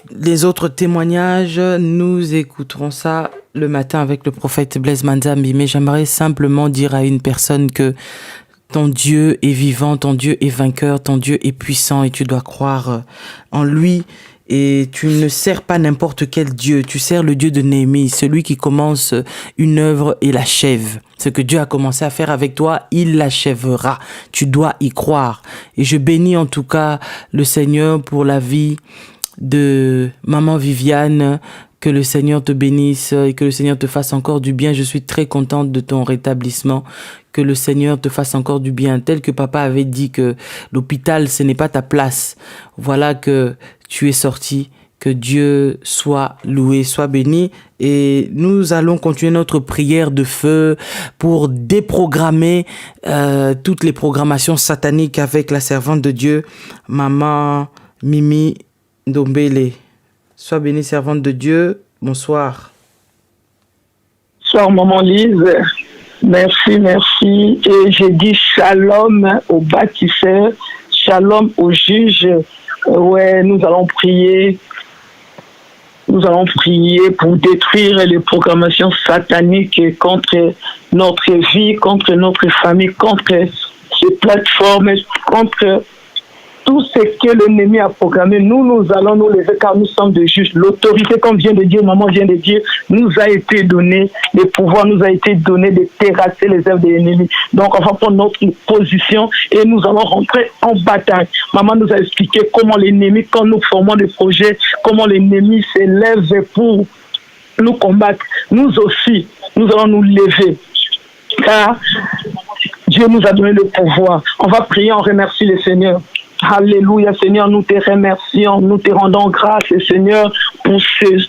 Speaker 5: Les autres témoignages, nous écouterons ça le matin avec le prophète Blaise Manzambi, mais j'aimerais simplement dire à une personne que ton Dieu est vivant, ton Dieu est vainqueur, ton Dieu est puissant et tu dois croire en lui. Et tu ne sers pas n'importe quel Dieu, tu sers le Dieu de Néhémie, celui qui commence une œuvre et l'achève. Ce que Dieu a commencé à faire avec toi, il l'achèvera. Tu dois y croire. Et je bénis en tout cas le Seigneur pour la vie de maman Viviane. Que le Seigneur te bénisse et que le Seigneur te fasse encore du bien. Je suis très contente de ton rétablissement. Que le Seigneur te fasse encore du bien. Tel que papa avait dit que l'hôpital, ce n'est pas ta place. Voilà que tu es sorti. Que Dieu soit loué, soit béni. Et nous allons continuer notre prière de feu pour déprogrammer toutes les programmations sataniques avec la servante de Dieu, maman Mimi Ndombele. Sois bénie, servante de Dieu. Bonsoir.
Speaker 9: Bonsoir, maman Lise. Merci. Et j'ai dit shalom aux bâtisseurs, shalom aux juges. Ouais, nous allons prier. Nous allons prier pour détruire les programmations sataniques contre notre vie, contre notre famille, contre ces plateformes, contre tout ce que l'ennemi a programmé. Nous allons nous lever car nous sommes des juges. L'autorité, comme vient de dire, maman vient de dire, nous a été donnée, le pouvoir nous a été donné de terrasser les œuvres de l'ennemi. Donc on va prendre notre position et nous allons rentrer en bataille. Maman nous a expliqué comment l'ennemi, quand nous formons des projets, comment l'ennemi s'élève pour nous combattre. Nous aussi, nous allons nous lever. Car Dieu nous a donné le pouvoir. On va prier, on remercie le Seigneur. Alléluia, Seigneur, nous te remercions, nous te rendons grâce, Seigneur, pour ce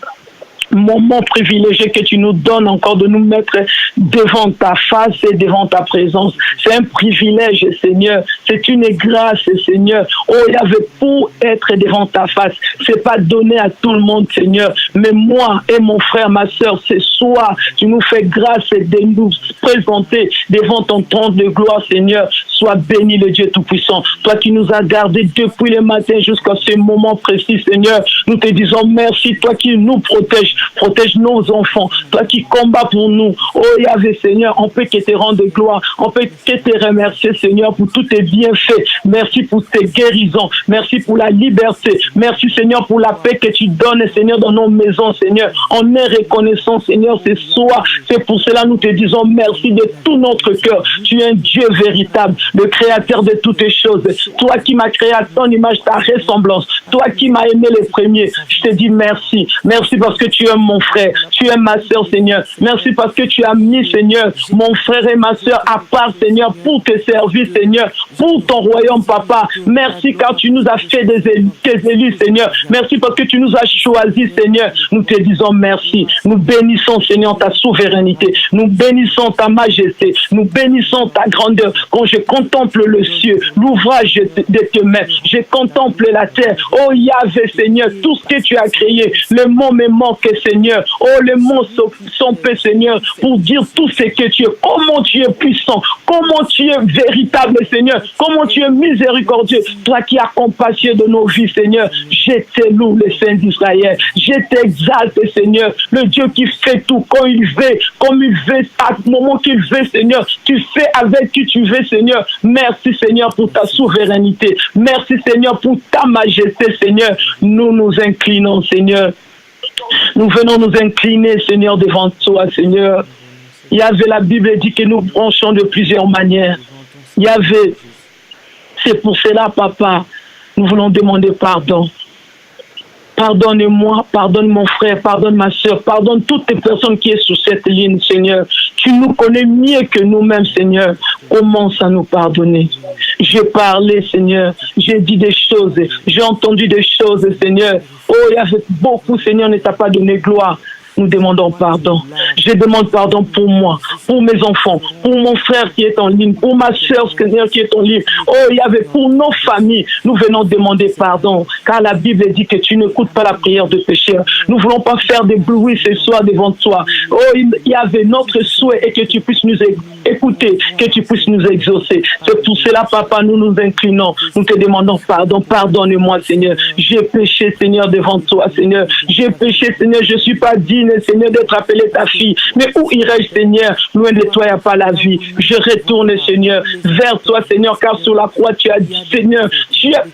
Speaker 9: moment privilégié que tu nous donnes encore de nous mettre devant ta face et devant ta présence. C'est un privilège, Seigneur. C'est une grâce, Seigneur. Oh, il y avait pour être devant ta face. C'est pas donné à tout le monde, Seigneur. Mais moi et mon frère, ma soeur, ce soir, tu nous fais grâce de nous présenter devant ton trône de gloire, Seigneur. Sois béni, le Dieu Tout-Puissant. Toi qui nous as gardés depuis le matin jusqu'à ce moment précis, Seigneur. Nous te disons merci. Toi qui nous protèges. Protège nos enfants, toi qui combats pour nous. Oh Yahvé, Seigneur, on peut que te rendre gloire, on peut que te remercier, Seigneur, pour tous tes bienfaits. Merci pour tes guérisons, merci pour la liberté, merci, Seigneur, pour la paix que tu donnes, Seigneur, dans nos maisons, Seigneur. On est reconnaissant, Seigneur, ce soir. C'est pour cela que nous te disons merci de tout notre cœur. Tu es un Dieu véritable, le créateur de toutes les choses. Toi qui m'as créé à ton image, ta ressemblance, toi qui m'as aimé les premiers. Je te dis merci. Merci parce que tu es mon frère, tu es ma soeur, Seigneur. Merci parce que tu as mis, Seigneur, mon frère et ma soeur à part, Seigneur, pour te servir, Seigneur, pour ton royaume, Papa. Merci car tu nous as fait des élus, Seigneur. Merci parce que tu nous as choisis, Seigneur. Nous te disons merci. Nous bénissons, Seigneur, ta souveraineté. Nous bénissons ta majesté. Nous bénissons ta grandeur. Quand je contemple le ciel, l'ouvrage de tes mains, je contemple la terre. Oh Yahvé, Seigneur, tout ce que tu as créé, le mot me manque, Seigneur. Oh, les mots sont faits, Seigneur, pour dire tout ce que tu es. Comment tu es puissant, comment tu es véritable, Seigneur, comment tu es miséricordieux. Toi qui as compassion de nos vies, Seigneur, je te loue, le Saint d'Israël. Je t'exalte, Seigneur, le Dieu qui fait tout quand il veut, comme il veut, à ce moment qu'il veut, Seigneur. Tu fais avec qui tu veux, Seigneur. Merci, Seigneur, pour ta souveraineté. Merci, Seigneur, pour ta majesté, Seigneur. Nous nous inclinons, Seigneur. Nous venons nous incliner, Seigneur, devant toi, Seigneur. Il y avait, la Bible dit que nous branchons de plusieurs manières. Il y avait, c'est pour cela, Papa, nous voulons demander pardon. Pardonne-moi, pardonne mon frère, pardonne ma soeur, pardonne toutes les personnes qui sont sur cette ligne, Seigneur. Tu nous connais mieux que nous-mêmes, Seigneur. Commence à nous pardonner. J'ai parlé, Seigneur. J'ai dit des choses. J'ai entendu des choses, Seigneur. Oh, il y avait beaucoup, Seigneur, ne t'a pas donné gloire. Nous demandons pardon. Je demande pardon pour moi, pour mes enfants, pour mon frère qui est en ligne, pour ma soeur, Seigneur, qui est en ligne. Oh, il y avait pour nos familles. Nous venons demander pardon, car la Bible dit que tu n'écoutes pas la prière de pécheur. Nous ne voulons pas faire des bruits ce soir devant toi. Oh, il y avait notre souhait et que tu puisses nous écouter, que tu puisses nous exaucer. C'est pour cela, Papa, nous nous inclinons. Nous te demandons pardon. Pardonne-moi, Seigneur. J'ai péché, Seigneur, devant toi, Seigneur. J'ai péché, Seigneur. Je ne suis pas digne, Seigneur, d'être appelé ta fille. Mais où irais-je, Seigneur? Loin de toi, il n'y a pas la vie. Je retourne, Seigneur, vers toi, Seigneur, car sur la croix, tu as dit, Seigneur,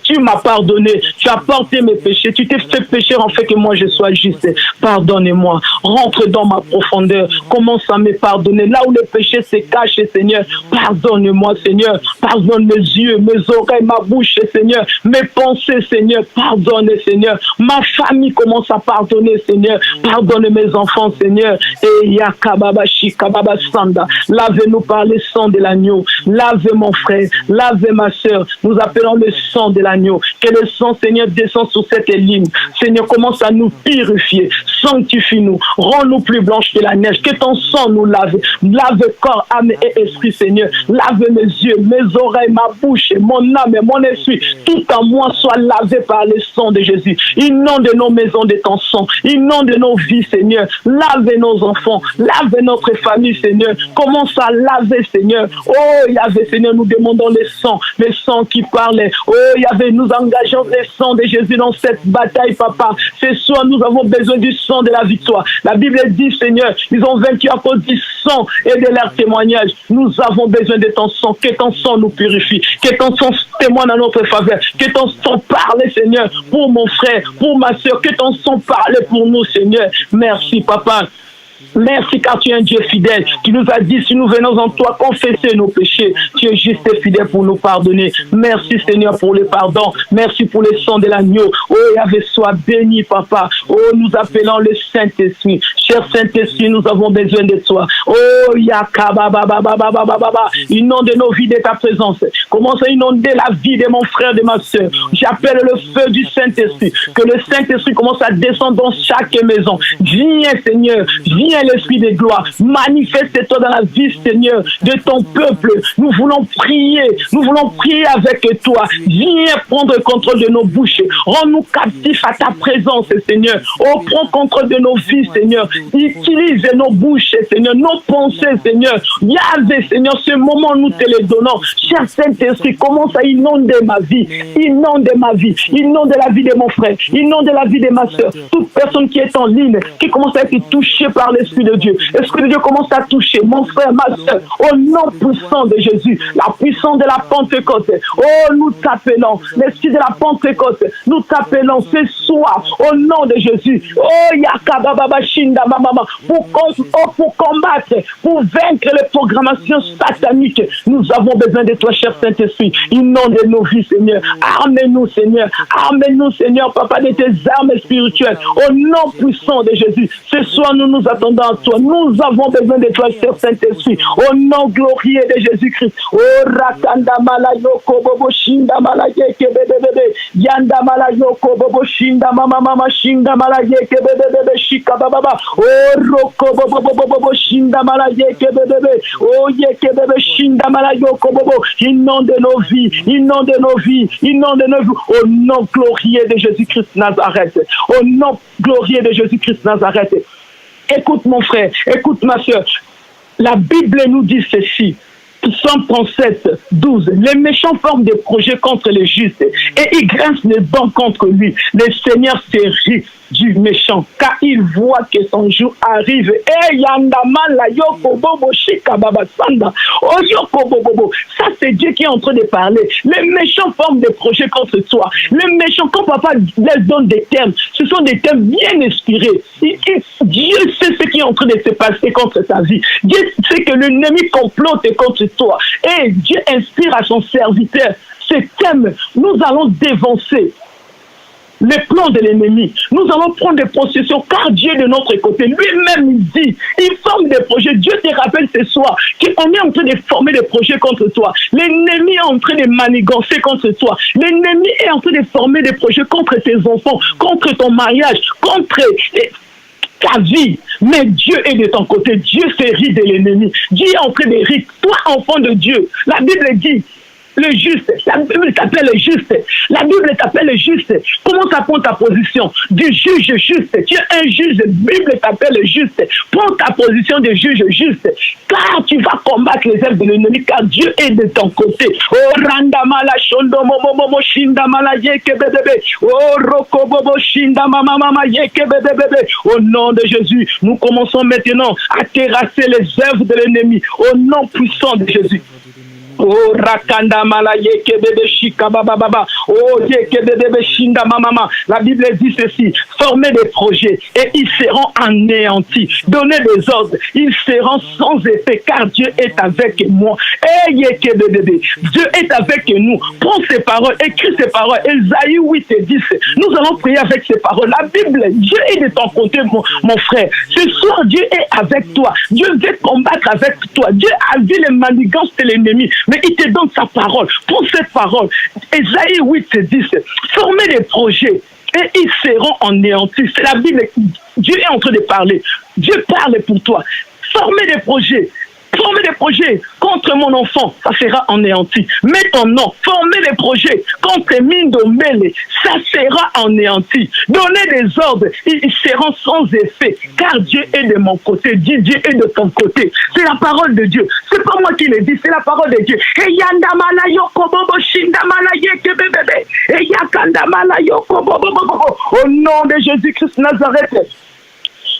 Speaker 9: tu m'as pardonné. Tu as porté mes péchés. Tu t'es fait pécher en fait que moi, je sois juste. Pardonne-moi. Rentre dans ma profondeur. Commence à me pardonner. Là où le péché se cache, Seigneur, pardonne-moi, Seigneur. Pardonne mes yeux, mes oreilles, ma bouche, Seigneur. Mes pensées, Seigneur. Pardonne, Seigneur. Ma famille commence à pardonner, Seigneur. Pardonne mes enfants, Seigneur. Et Yakababashi, Kababasanda. Lave-nous par le sang de l'agneau. Lave mon frère. Lave ma soeur. Nous appelons le sang de l'agneau. Que le sang, Seigneur, descende sur cette ligne. Seigneur, commence à nous purifier. Sanctifie-nous. Rends-nous plus blanches que la neige. Que ton sang nous lave. Lave corps, âme et esprit, Seigneur. Lave mes yeux, mes oreilles, ma bouche, mon âme et mon esprit. Tout en moi soit lavé par le sang de Jésus. Inonde nos maisons de ton sang. Inonde nos vies, Seigneur. Lave nos enfants. Lave notre famille, Seigneur. Commence à laver, Seigneur. Oh, Yahvé, Seigneur, nous demandons le sang qui parlait. Oh, Yahvé, nous engageons le sang de Jésus dans cette bataille, Papa. Ce soir, nous avons besoin du sang de la victoire. La Bible dit, Seigneur, ils ont vaincu à cause du sang et de leur témoignage. Nous avons besoin de ton sang. Que ton sang nous purifie. Que ton sang témoigne en notre faveur. Que ton sang parle, Seigneur, pour mon frère, pour ma soeur. Que ton sang parle pour nous, Seigneur. Merci, Papa. Merci car tu es un Dieu fidèle qui nous a dit si nous venons en toi confesser nos péchés, tu es juste et fidèle pour nous pardonner. Merci Seigneur pour le pardon. Merci pour le sang de l'agneau. Oh Yahvé, sois béni Papa. Oh nous appelons le Saint-Esprit. Cher Saint-Esprit, nous avons besoin de toi. Oh Yakabababababababa. Inonde nos vies de ta présence. Commence à inonder la vie de mon frère, de ma soeur. J'appelle le feu du Saint-Esprit. Que le Saint-Esprit commence à descendre dans chaque maison. Viens Seigneur, viens l'Esprit de gloire, manifeste-toi dans la vie, Seigneur, de ton peuple. Nous voulons prier avec toi. Viens prendre le contrôle de nos bouches. Rends-nous captifs à ta présence, Seigneur. Oh, prends contrôle de nos vies, Seigneur. Utilise nos bouches, Seigneur, nos pensées, Seigneur. Yahvé, Seigneur, ce moment, nous te le donnons. Cher Saint-Esprit, commence à inonder ma vie. Inonde ma vie. Inonde la vie de mon frère. Inonde la vie de ma soeur. Toute personne qui est en ligne, qui commence à être touchée par l'Esprit de Dieu. L'Esprit de Dieu commence à toucher mon frère, ma soeur, au nom puissant de Jésus, la puissance de la Pentecôte. Oh, nous t'appelons, l'Esprit de la Pentecôte, nous t'appelons ce soir, au nom de Jésus. Oh, Yakababa Shinda Mama, pour combattre, pour vaincre les programmations sataniques. Nous avons besoin de toi, cher Saint-Esprit. Inonde nos vies, Seigneur. Armez-nous, Seigneur. Armez-nous, Seigneur, Papa, de tes armes spirituelles. Au nom puissant de Jésus. Ce soir, nous nous attendons à toi. Nous avons besoin de toi, cher Saint-Esprit. Au nom glorieux de Jésus-Christ. Oh, Rakanda Malayo Kobobo Shinda Malaye Kebebebe. Yanda mala yoko bobo shinda mama mama shinda mala yeke bebe shika baba. Oh roko bobo shinda mala yeke bebe. Oh yeke bebe shinda mala yoko bobo. Inonde nos vies, inonde nos vies, inonde nos vies. Au nom glorieux de Jésus-Christ Nazareth. Au nom glorieux de Jésus-Christ Nazareth. Écoute mon frère, écoute ma soeur. La Bible nous dit ceci. Psaume 37, 12. Les méchants forment des projets contre les justes et ils grincent les dents contre lui. Le Seigneur se rit du méchant car il voit que son jour arrive. Ça c'est Dieu qui est en train de parler. Les méchants forment des projets contre toi. Les méchants, quand papa les donne des termes, ce sont des termes bien inspirés. Dieu sait ce qui est en train de se passer contre ta vie. Dieu sait que l'ennemi complote contre toi. Et Dieu inspire à son serviteur ces thèmes. Nous allons dévancer les plans de l'ennemi. Nous allons prendre des possessions car Dieu est de notre côté. Lui-même il dit, il forme des projets. Dieu te rappelle ce soir qu'on est en train de former des projets contre toi. L'ennemi est en train de manigancer contre toi. L'ennemi est en train de former des projets contre tes enfants, contre ton mariage, contre ta vie. Mais Dieu est de ton côté. Dieu se rit de l'ennemi. Dieu est en train de rire. Toi, enfant de Dieu, la Bible dit le juste, la Bible t'appelle le juste. La Bible t'appelle le juste. Comment ça prend ta position? Du juge juste. Tu es un juge. La Bible t'appelle le juste. Prends ta position de juge juste. Car tu vas combattre les œuvres de l'ennemi, car Dieu est de ton côté. Oh, Randamala Shondo Momo Shinda Mala Yeke Bebe. Oh, Roko Bobo Shinda Mama Yeke Bebe. Au nom de Jésus, nous commençons maintenant à terrasser les œuvres de l'ennemi. Au nom puissant de Jésus. Oh rakanda mala yeke bebe shika baba baba. Oh yeke bebe shinda mama. La Bible dit ceci: former des projets et ils seront anéantis. Donner des ordres, ils seront sans effet car Dieu est avec moi. Eh yeke bebe, Dieu est avec nous. Prends ces paroles, écris ces paroles. Ésaïe 8 et 10. Nous allons prier avec ces paroles. La Bible, Dieu est de ton côté, mon frère. Ce soir, Dieu est avec toi. Dieu veut combattre avec toi. Dieu a vu les manigances de l'ennemi. Mais il te donne sa parole. Prends cette parole. Ésaïe 8 et 10. Formez des projets et ils seront anéantis. C'est la Bible. Dieu est en train de parler. Dieu parle pour toi. Formez des projets. Formez des projets contre mon enfant, ça sera anéanti. Mets ton nom, formez des projets contre Mindo Mele, ça sera anéanti. Donnez des ordres, ils seront sans effet, car Dieu est de mon côté, Dieu est de ton côté. C'est la parole de Dieu. C'est pas moi qui le dis, c'est la parole de Dieu. Au nom de Jésus-Christ Nazareth.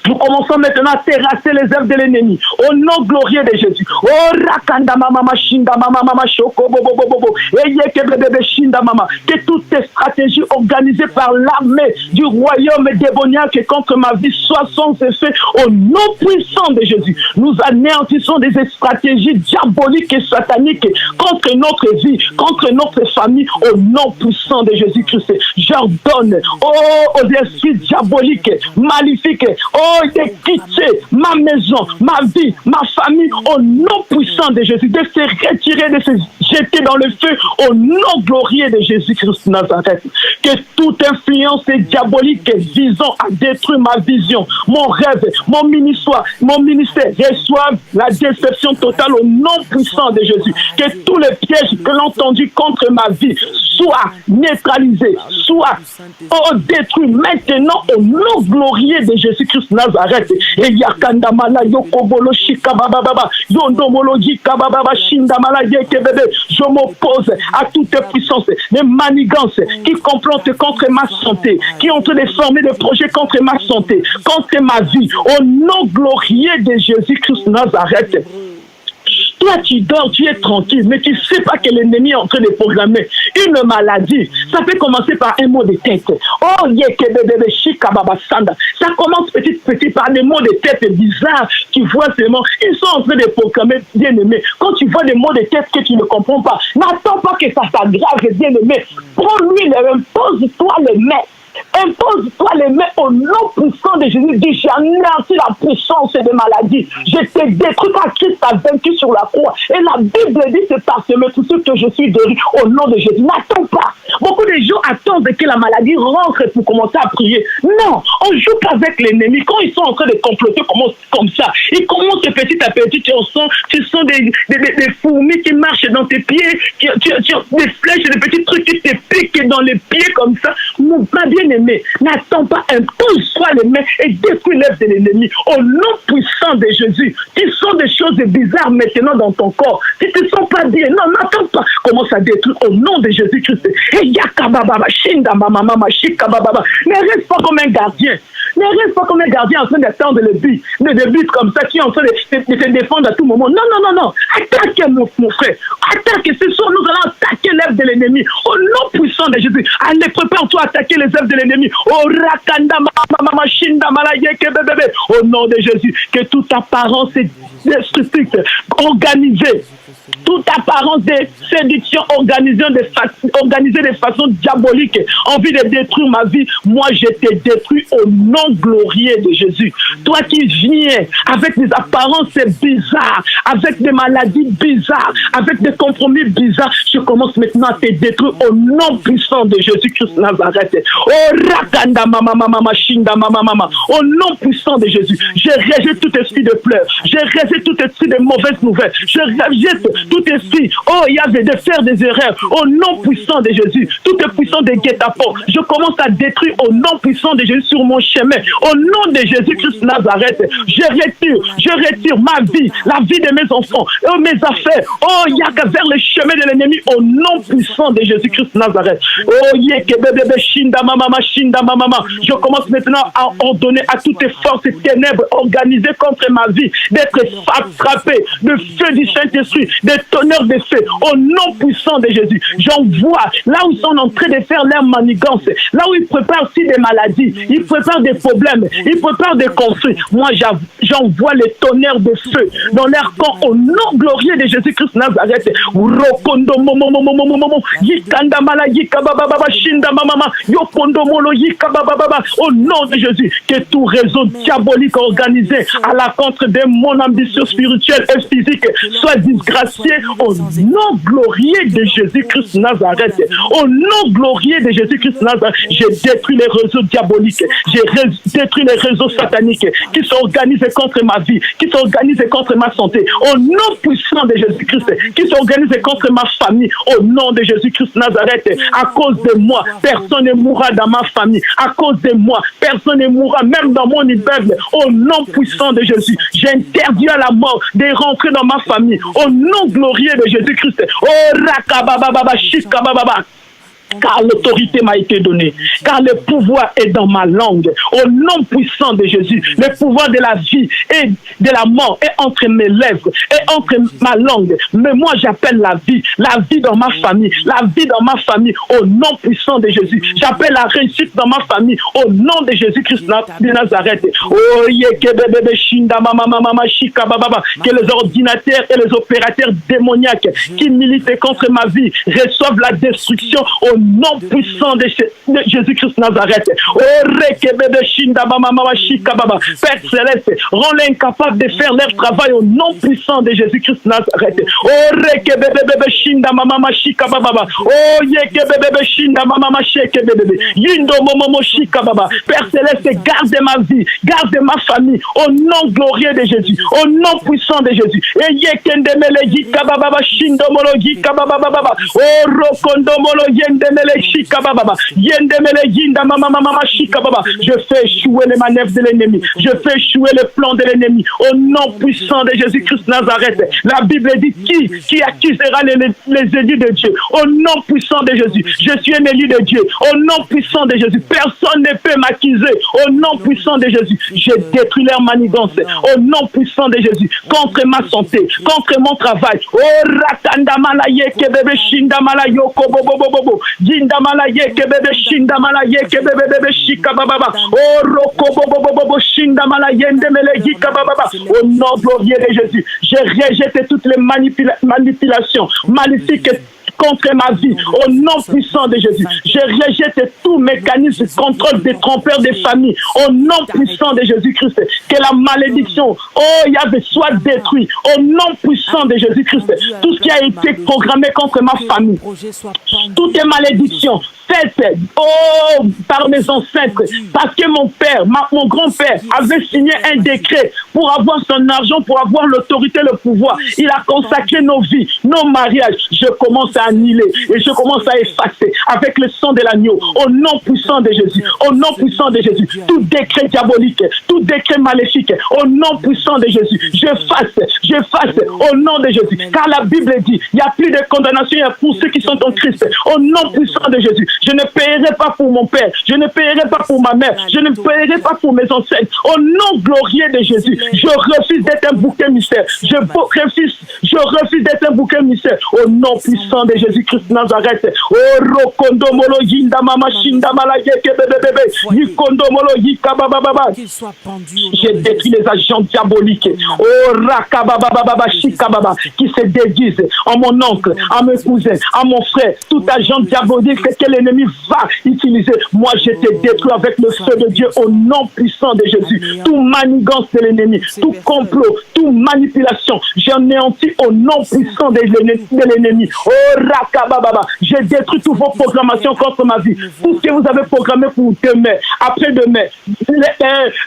Speaker 9: Nous commençons maintenant à terrasser les œuvres de l'ennemi. Au nom glorieux de Jésus. Oh rakanda mama shinda mama shoko bobo. Bebe shinda mama. Que toutes tes stratégies organisées par l'armée du royaume démoniaque contre ma vie soient sans effet. Au nom puissant de Jésus. Nous anéantissons des stratégies diaboliques et sataniques contre notre vie, contre notre famille. Au nom puissant de Jésus-Christ. J'ordonne aux esprits diaboliques, maléfiques, de quitter ma maison, ma vie, ma famille, au nom puissant de Jésus, de se retirer, de se jeter dans le feu, au nom glorieux de Jésus-Christ Nazareth. Que toute influence diabolique visant à détruire ma vision, mon rêve, mon ministère reçoivent la déception totale au nom puissant de Jésus. Que tous les pièges que l'on entendu contre ma vie soient neutralisés, soient détruits maintenant au nom glorieux de Jésus-Christ Nazareth. Et yakanda mala yokobolo shika baba baba yondomolo jika baba shinda mala yeke bebe. Je m'oppose à toute puissance, les manigances qui complotent contre ma santé, qui ont de former des projets contre ma santé, contre ma vie, au nom glorieux de Jésus-Christ Nazareth. Toi, tu dors, tu es tranquille, mais tu ne sais pas que l'ennemi est en train de programmer une maladie. Ça peut commencer par un mot de tête. Oh, ça commence petit par des mots de tête bizarres. Tu vois seulement, ils sont en train de programmer, bien aimé. Quand tu vois des mots de tête que tu ne comprends pas, n'attends pas que ça s'aggrave, bien aimé. Prends-lui, impose-toi les mains. Impose-toi les mains au nom puissant de Jésus. Dis, j'ai anéanti la puissance des maladies. Je t'ai détruit car Christ a vaincu sur la croix. Et la Bible dit, c'est par ce maître que je suis guéri au nom de Jésus. N'attends pas. Beaucoup de gens attendre que la maladie rentre pour commencer à prier. Non, on joue pas avec l'ennemi. Quand ils sont en train de comploter comme ça, ils commencent petit à petit, tu sens des fourmis qui marchent dans tes pieds, tu des flèches, des petits trucs qui te piquent dans les pieds comme ça. Ma bien-aimé, n'attends pas, impose-toi les mains et détruis l'œuvre de l'ennemi. Au nom puissant de Jésus, tu sens des choses bizarres maintenant dans ton corps. Tu te sens pas bien. Non, n'attends pas. Commence à détruire au nom de Jésus-Christ. Et yakababa, shinda mama mama shikababa. Ne reste pas comme un gardien. Ne reste pas comme un gardien en train d'attendre le but comme ça, qui est en train de se défendre à tout moment. Non, non, non, non. Attaque mon frère. Attaque. Ce soir, nous allons attaquer l'œuvre de l'ennemi. Au nom puissant de Jésus. Allez, prépare-toi à attaquer les œuvres de l'ennemi. Oh, rakanda mama shinda malayeke bébé. Au nom de Jésus, que toute apparence est destructrice, organisée. Toute apparence de séduction organisée de façon diabolique, envie de détruire ma vie, moi je te détruis au nom glorieux de Jésus. Toi qui viens avec des apparences bizarres, avec des maladies bizarres, avec des compromis bizarres, je commence maintenant à te détruire au nom puissant de Jésus-Christ Nazareth. Oh rakanda mama mama shinda mama mama. Au nom puissant de Jésus, je rejette tout esprit de pleurs, je rejette tout esprit de mauvaises nouvelles, je rejette tout esprit, oh il y avait de faire des erreurs, au nom puissant de Jésus, tout est puissant de guet-apens, je commence à détruire au nom puissant de Jésus sur mon chemin, au nom de Jésus-Christ Nazareth, je retire ma vie, la vie de mes enfants, oh mes affaires, oh il y a vers le chemin de l'ennemi, au nom puissant de Jésus-Christ Nazareth, oh bébé shinda mama shinda mama, je commence maintenant à ordonner à toutes les forces ténèbres organisées contre ma vie, d'être frappées de feu du Saint-Esprit, de tonnerre de feu, au nom puissant de Jésus. J'envoie là où ils sont en train de faire leur manigance, là où ils préparent aussi des maladies, ils préparent des problèmes, ils préparent des conflits. Moi, j'envoie les tonnerres de feu dans leur camp au nom glorieux de Jésus-Christ Nazareth. Rokondo momo yikanda mala yikababa shinda mama yokondo molo yikababa au nom de Jésus, que tout réseau diabolique organisé à la contre de mon ambition spirituelle et physique soit disgracié au nom glorieux de Jésus-Christ Nazareth. Au nom glorieux de Jésus-Christ Nazareth, j'ai détruit les réseaux diaboliques, j'ai détruit les réseaux sataniques qui s'organisent contre ma vie, qui s'organisent contre ma santé. Au nom puissant de Jésus-Christ, qui s'organisent contre ma famille. Au nom de Jésus-Christ Nazareth, à cause de moi, personne ne mourra dans ma famille. À cause de moi, personne ne mourra même dans mon immeuble. Au nom puissant de Jésus, j'interdis à la mort de rentrer dans ma famille. Au nom glorieux de Jésus-Christ. Oh, rakababa, shikababa. Car l'autorité m'a été donnée, car le pouvoir est dans ma langue. Au nom puissant de Jésus, le pouvoir de la vie et de la mort est entre mes lèvres et entre ma langue. Mais moi j'appelle la vie dans ma famille, la vie dans ma famille, au nom puissant de Jésus. J'appelle la réussite dans ma famille, au nom de Jésus-Christ de Nazareth. Oh, que les ordinateurs et les opérateurs démoniaques qui militent contre ma vie reçoivent la destruction au nom puissant de Jésus-Christ Nazareth. Oh, Père Céleste, rends-les incapables de faire leur travail au nom puissant de Jésus-Christ Nazareth. Oh, Père Céleste, garde ma vie, garde ma famille, au nom glorieux de Jésus, au nom puissant de Jésus. Je fais échouer les manœuvres de l'ennemi, je fais échouer le plan de l'ennemi au nom puissant de Jésus-Christ Nazareth. La Bible dit qui accusera les élus de Dieu au nom puissant de Jésus. Je suis un élu de Dieu au nom puissant de Jésus. Personne ne peut m'accuser au nom puissant de Jésus. Je détruis leur manigance au nom puissant de Jésus contre ma santé, contre mon travail. Oh rakanda malaye kebebe shinda malayo kobobobobo jinda malaye kebebe shinda malaye kebebe shika baba. Oh rokobobobobo shinda malaye ndemele jika baba. Au nom glorieux de Jésus, je rejette toutes les manipulations maléfiques contre ma vie. Au nom puissant de Jésus, je rejette tout mécanisme de contrôle des trompeurs des familles. Au nom puissant de Jésus-Christ, que la malédiction, oh Yahvé, soit détruite. Au nom puissant de Jésus-Christ, tout ce qui a été programmé contre ma famille, toutes les malédictions faites, oh, par mes ancêtres, parce que mon père, mon grand-père avait signé un décret pour avoir son argent, pour avoir l'autorité, le pouvoir. Il a consacré nos vies, nos mariages. Je commence à annuler et je commence à effacer avec le sang de l'agneau. Au nom puissant de Jésus, au nom puissant de Jésus, tout décret diabolique, tout décret maléfique, au nom puissant de Jésus, j'efface au nom de Jésus. Car la Bible dit, il n'y a plus de condamnation pour ceux qui sont en Christ. Au nom puissant de Jésus, je ne paierai pas pour mon père, je ne paierai pas pour ma mère, je ne paierai pas pour mes ancêtres. Au nom glorieux de Jésus, je refuse d'être un bouc émissaire. Je refuse d'être un bouc émissaire. Au nom puissant de Jésus-Christ Nazareth. Oh, Rokondo Molo Yinda Mama Shinda Malayeke Bébé, Yikondo Molo Yika Baba Baba. J'ai détruit les agents diaboliques. Oh, Rakababa Shika Baba, qui se déguisent en mon oncle, en mes cousins, en mon frère. Tout agent diabolique que l'ennemi va utiliser. Moi, je te détruis avec le feu de Dieu au nom puissant de Jésus. Tout manigance de l'ennemi, tout complot, toute manipulation, j'anéantis au nom puissant de l'ennemi. Oh, Rakababa, j'ai détruit toutes vos programmations contre ma vie. Tout ce que vous avez programmé pour demain, après-demain,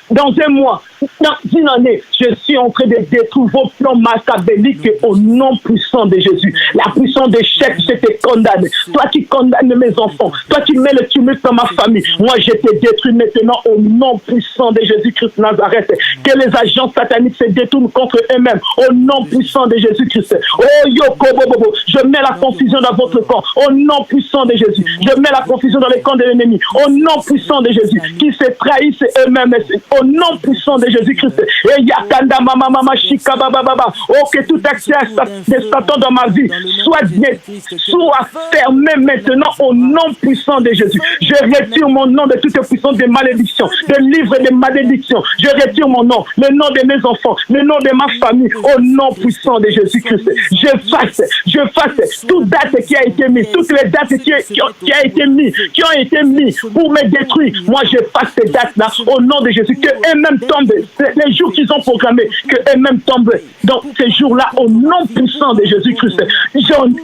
Speaker 9: dans un mois, dans une année, je suis en train de détruire vos plans machiavéliques au nom puissant de Jésus. La puissance d'échec, je te condamne. Toi qui condamnes mes enfants, toi qui mets le tumulte dans ma famille, moi je te détruis maintenant au nom puissant de Jésus-Christ Nazareth. Que les agents sataniques se détournent contre eux-mêmes au nom puissant de Jésus-Christ. Oh Yoko Bobo, je mets la confusion dans votre camp au nom puissant de Jésus. Je mets la confusion dans les camps de l'ennemi au nom puissant de Jésus, qui se trahissent eux-mêmes au nom puissant de Jésus-Christ. Et Yakanda Mama Shika Baba Baba. Oh, que tout accès de Satan dans ma vie soit fermé maintenant au nom puissant de Jésus. Je retire mon nom de toute puissance de malédiction, de livre de malédiction. Je retire mon nom, le nom de mes enfants, le nom de ma famille, au nom puissant de Jésus-Christ. Je fasse toute date qui a été mise, toutes les dates qui ont été mises pour me détruire. Moi, je fasse ces dates-là au nom de Jésus, que eux-mêmes tombent, les jours qu'ils ont programmés, que eux-mêmes tombent dans ces jours-là au nom puissant de Jésus-Christ.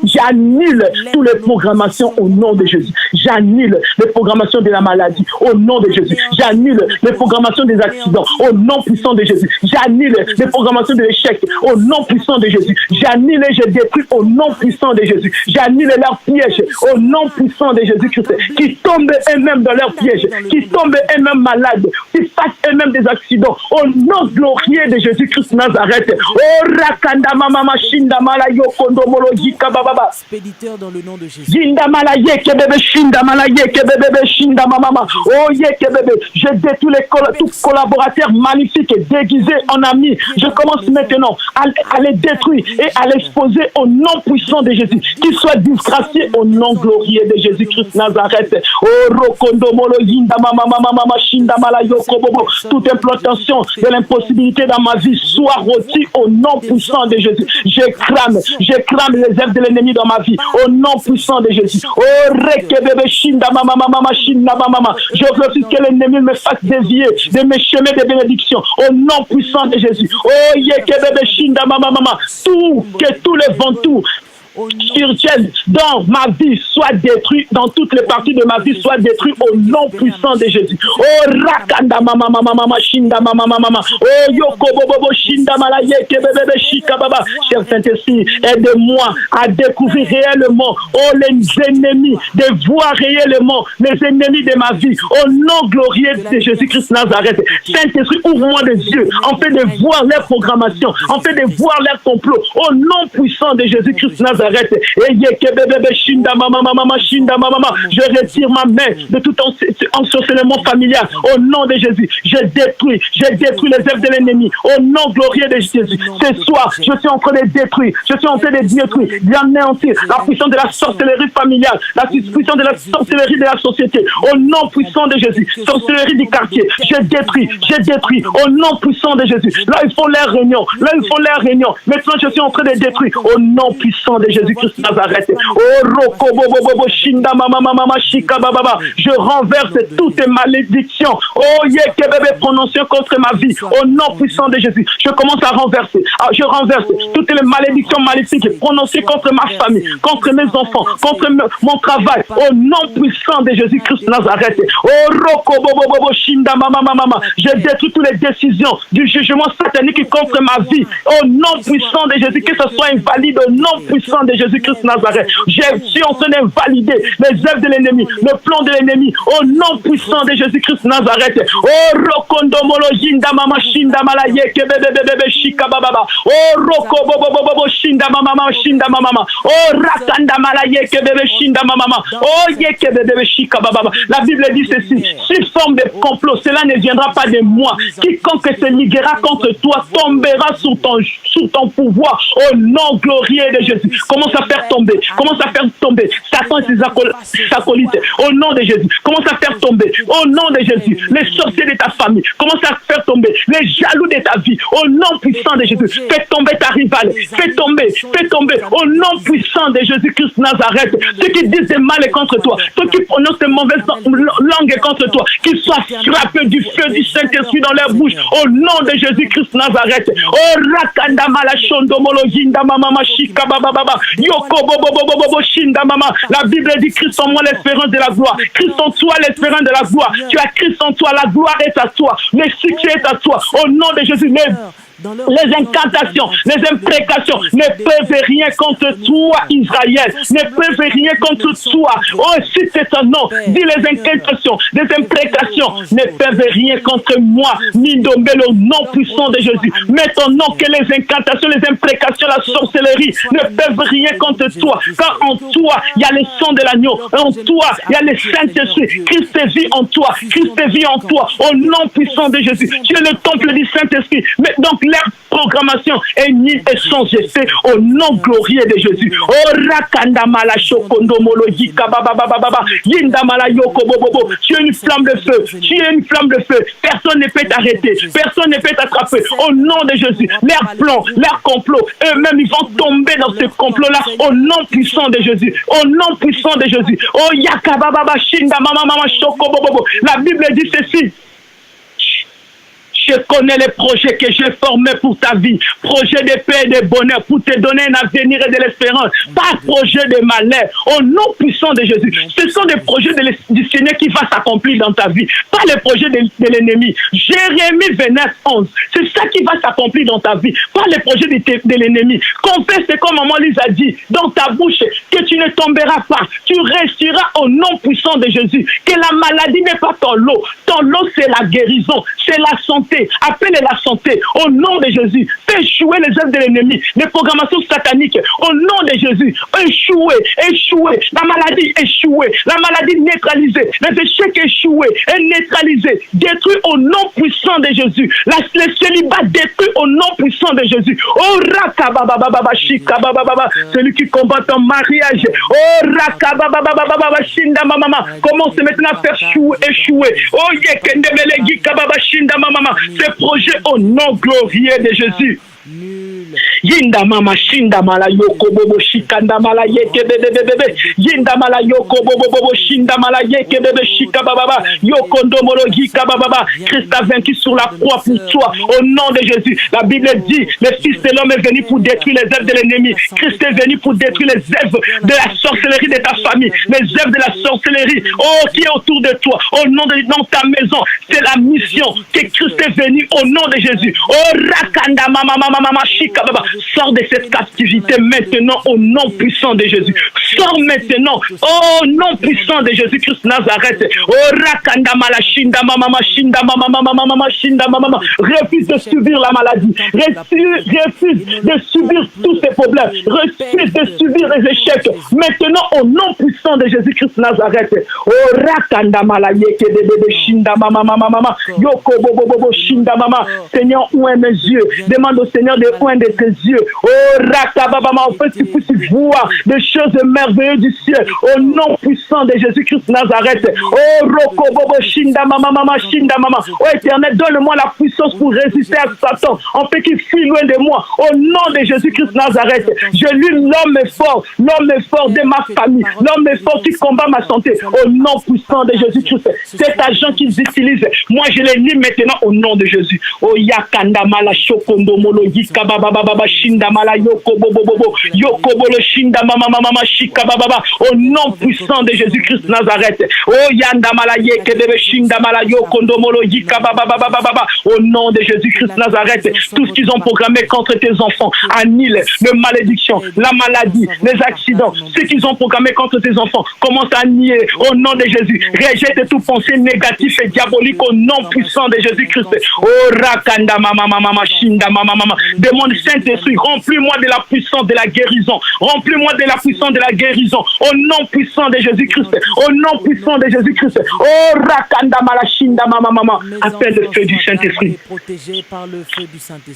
Speaker 9: J'annule toutes les programmations au nom de Jésus. J'annule les programmations de la maladie au nom de Jésus. J'annule les programmations des accidents au nom puissant de Jésus. J'annule les programmations de l'échec au nom puissant de Jésus. J'annule et je détruis au nom puissant de Jésus. J'annule leurs pièges au nom puissant de Jésus-Christ. Qui tombent eux-mêmes dans leurs pièges, qui tombent eux-mêmes malades, qui fassent eux-mêmes des accidents au nom glorieux de Jésus-Christ Nazareth. Oh Rakanda Mama Shinda Malayo Kondo Molo Yika Baba.
Speaker 1: Expéditeur dans le nom de Jésus.
Speaker 9: Jinda Malaye Kebebe Shinda Malaye Kebebe Shinda Mama. Oh yeah Kebebe. Je détruis tous collaborateurs magnifiques déguisés en amis. Je commence maintenant à les détruire et à les exposer au nom puissant de Jésus. Qu'ils soient disgraciés au nom glorieux de Jésus-Christ Nazareth. Oh Rokondo Molo Yinda Mama Shinda Malayo Kobobo. Toute implantation de l'impossibilité dans ma vie soit rôtie au nom puissant de Jésus. Je crame les œuvres de l'ennemi dans ma vie au nom puissant de Jésus. Oh Rekebebe Shinda Mama Shinda Mama. Je refuse que l'ennemi me fasse dévier de mes chemins de bénédiction au nom puissant de Jésus. Oh Yekebebe Shinda Mama. Que tous les ventous spirituel dans ma vie soit détruit, dans toutes les parties de ma vie soit détruit au nom puissant de Jésus. Oh Rakanda Mama Shinda Mama. Oh Yoko Bobo Shinda Malaye Kebebe Shika Baba. Cher Saint-Esprit, aide-moi à découvrir réellement les ennemis, de voir réellement les ennemis de ma vie au nom glorieux de Jésus-Christ Nazareth. Saint-Esprit, ouvre-moi les yeux en fait de voir leur programmation, en fait de voir leur complot au nom puissant de Jésus-Christ Nazareth. Je retire ma main de tout ensorcellement familial au nom de Jésus. Je détruis les œuvres de l'ennemi au nom glorieux de Jésus. Ce soir, je suis en train de détruire, d'anéantir la puissance de la sorcellerie familiale, la puissance de la sorcellerie de la société au nom puissant de Jésus. Sorcellerie du quartier, je détruis au nom puissant de Jésus. Là, ils font leur réunion. Maintenant, je suis en train de détruire au nom puissant de Jésus. Jésus-Christ Nazareth. Oh, Roko Bobo Bobo Shinda Mama Mama Shika Baba. Je renverse toutes les malédictions. Oh, Yekebebe prononcées contre ma vie. Au nom puissant de Jésus. Je commence à renverser. Je renverse toutes les malédictions maléfiques prononcées contre ma famille, contre mes enfants, contre mon travail. Au nom puissant de Jésus-Christ Nazareth. Oh, Roko Bobo Bobo Shinda Mama Mama. Je détruis toutes les décisions du jugement satanique contre ma vie. Au nom puissant de Jésus, que ce soit invalide. Au nom puissant de Jésus-Christ Nazareth. Je suis en train d'invalider les œuvres de l'ennemi, le plan de l'ennemi. Au nom puissant de Jésus-Christ Nazareth. Oh, Rokondomolo Jinda Mama Shinda Malaye Kebebebebe Shika Baba. Oh, Roko Bobo Bobo Shinda Mama Shinda Mama. Oh, Rakanda Malaye Kebebe Shinda Mama. Oh, Yekebebebe Shika Baba. La Bible dit ceci: si forme de complot, cela ne viendra pas de moi. Quiconque se liguera contre toi tombera sous ton pouvoir. Au nom glorieux de Jésus. Commence à faire tomber. Commence à faire tomber Satan et ses acolytes. Au nom de Jésus. Commence à faire tomber. Au nom de Jésus. Les sorciers de ta famille. Commence à faire tomber les jaloux de ta vie. Au nom puissant de Jésus. Fais tomber ta rivale. Fais tomber. Fais tomber. Au nom puissant de Jésus-Christ Nazareth. Ceux qui disent des mal contre toi. Ceux qui prononcent des mauvaises langues contre toi. Qu'ils soient frappés du feu du Saint-Esprit dans leur bouche. Au nom de Jésus-Christ Nazareth. Oh, Rakanda Malachondo Molojinda Mama Shika Baba Baba. Yoko Bobo Bobo Shinda Mama. La Bible dit: Christ en moi l'espérance de la gloire. Christ en toi l'espérance de la gloire. Tu as Christ en toi, la gloire est à toi. Le succès est à toi. Au nom de Jésus, les incantations, les imprécations ne peuvent rien contre toi, Israël. Ne peuvent rien contre toi. Oh, si c'est ton nom, dis les incantations, les imprécations ne peuvent rien contre moi. Mindombe, le nom puissant de Jésus. Mets ton nom que les incantations, les imprécations, la sorcellerie ne peuvent rien contre toi. Car en toi, il y a le sang de l'agneau. En toi, il y a le Saint-Esprit. Christ vit en toi. Christ vit en toi. Au nom puissant de Jésus. Tu es le temple du Saint-Esprit. Mais donc, leur programmation est nulle et sans effet au nom glorieux de Jésus. Oh, Rakanda Mala Shokondo Moloji Kababa Yinda Mala Yoko Bobo. Tu es une flamme de feu. Tu es une flamme de feu. Personne ne peut t'arrêter. Personne ne peut t'attraper. Au nom de Jésus. Leurs plans, leurs complots, eux-mêmes, ils vont tomber dans ce complot-là au nom puissant de Jésus. Au nom puissant de Jésus. Oh, Yakababa Shinda Mama Shoko Bobo. La Bible dit ceci: je connais les projets que j'ai formés pour ta vie. Projet de paix et de bonheur pour te donner un avenir et de l'espérance. Pas projet de malheur. Au nom puissant de Jésus. Ce sont des projets du Seigneur qui va s'accomplir dans ta vie. Pas les projets de l'ennemi. Jérémie 29:11. C'est ça qui va s'accomplir dans ta vie. Pas les projets de l'ennemi. Confesse comme maman Lise a dit dans ta bouche que tu ne tomberas pas. Tu resteras au nom puissant de Jésus. Que la maladie n'est pas ton lot. Ton lot, c'est la guérison. C'est la santé. Appelle la santé au nom de Jésus. Fais échouer les œuvres de l'ennemi, les programmations sataniques au nom de Jésus. Échouer, la maladie échouée, la maladie neutralisée, les échecs échoués et neutralisés, détruit au nom puissant de Jésus. Le célibat détruit au nom puissant de Jésus. Oh Rakababa Shika Baba, celui qui combat ton mariage. Oh Rakababa Shinda Mama, commence maintenant à faire échouer. Oh Yekendebele Gikababa Shinda Mama. Ce projet au nom glorieux de Jésus. Yinda mama shinda mala yoko bobo shikanda mala yeke bebe yinda mala yoko bobo shinda mala yeke bebe shika baba yoko ndomolo gika baba. Christ a vaincu sur la croix pour toi au nom de Jésus. La Bible dit le Fils de l'homme est venu pour détruire les œuvres de l'ennemi. Christ est venu pour détruire les œuvres de la sorcellerie de ta famille, les œuvres de la sorcellerie qui est autour de toi au nom de dans ta maison. C'est la mission que Christ est venu au nom de Jésus. Oh rakanda mama shika baba. Sors de cette captivité maintenant au nom puissant de Jésus. Sors maintenant au nom puissant de Jésus-Christ Nazareth. Oh rakanda mala shinda mama shinda mama shinda mama. Refuse de subir la maladie. Refuse de subir tous ces problèmes. Refuse de subir les échecs. Maintenant au nom puissant de Jésus-Christ Nazareth. Oh rakanda mala yeke de shinda mama yoko bobo shinda mama. Seigneur, où est mes yeux? Demande au Seigneur de oindre tes Dieu. Oh, Rakababama, en fait, tu puisses voir des choses merveilleuses du ciel. Au nom puissant de Jésus-Christ Nazareth. Oh, Rokobobo, Shinda, Mama, Shinda, Mama. Oh, Éternel, donne-moi la puissance pour résister à Satan. En fait qu'il fuit loin de moi. Au nom de Jésus-Christ Nazareth. Je lis l'homme est fort de ma famille. L'homme est fort qui combat ma santé. Au nom puissant de Jésus-Christ. Cet agent qu'ils utilisent, moi je les lis maintenant au nom de Jésus. Oh, Yakanda Mala Shokondo Molo Yika Baba Baba Shinda Mala Yoko Bobo Bobo Yoko Bolo Shinda Mama Shika Baba. Au nom puissant de Jésus-Christ Nazareth. Oh, Yanda Mala Yeke Bebe Shinda Mala Yoko Molo Yika Baba Baba. Au nom de Jésus-Christ Nazareth. Tout ce qu'ils ont programmé contre tes enfants, annule le malédiction, la maladie, les accidents, ce qu'ils ont programmé contre tes enfants, commence à nier au nom de Jésus. Rejette toute pensée négative et diabolique au nom puissant de Jésus-Christ. Oh, Rakanda Mama Shinda Mama. Demande Saint-Esprit, remplis-moi de la puissance de la guérison. Remplis-moi de la puissance de la guérison. Au nom puissant de Jésus-Christ. Au nom puissant de Jésus-Christ. Oh, Rakanda Mala Shinda Mama. Appelle le feu du Saint-Esprit.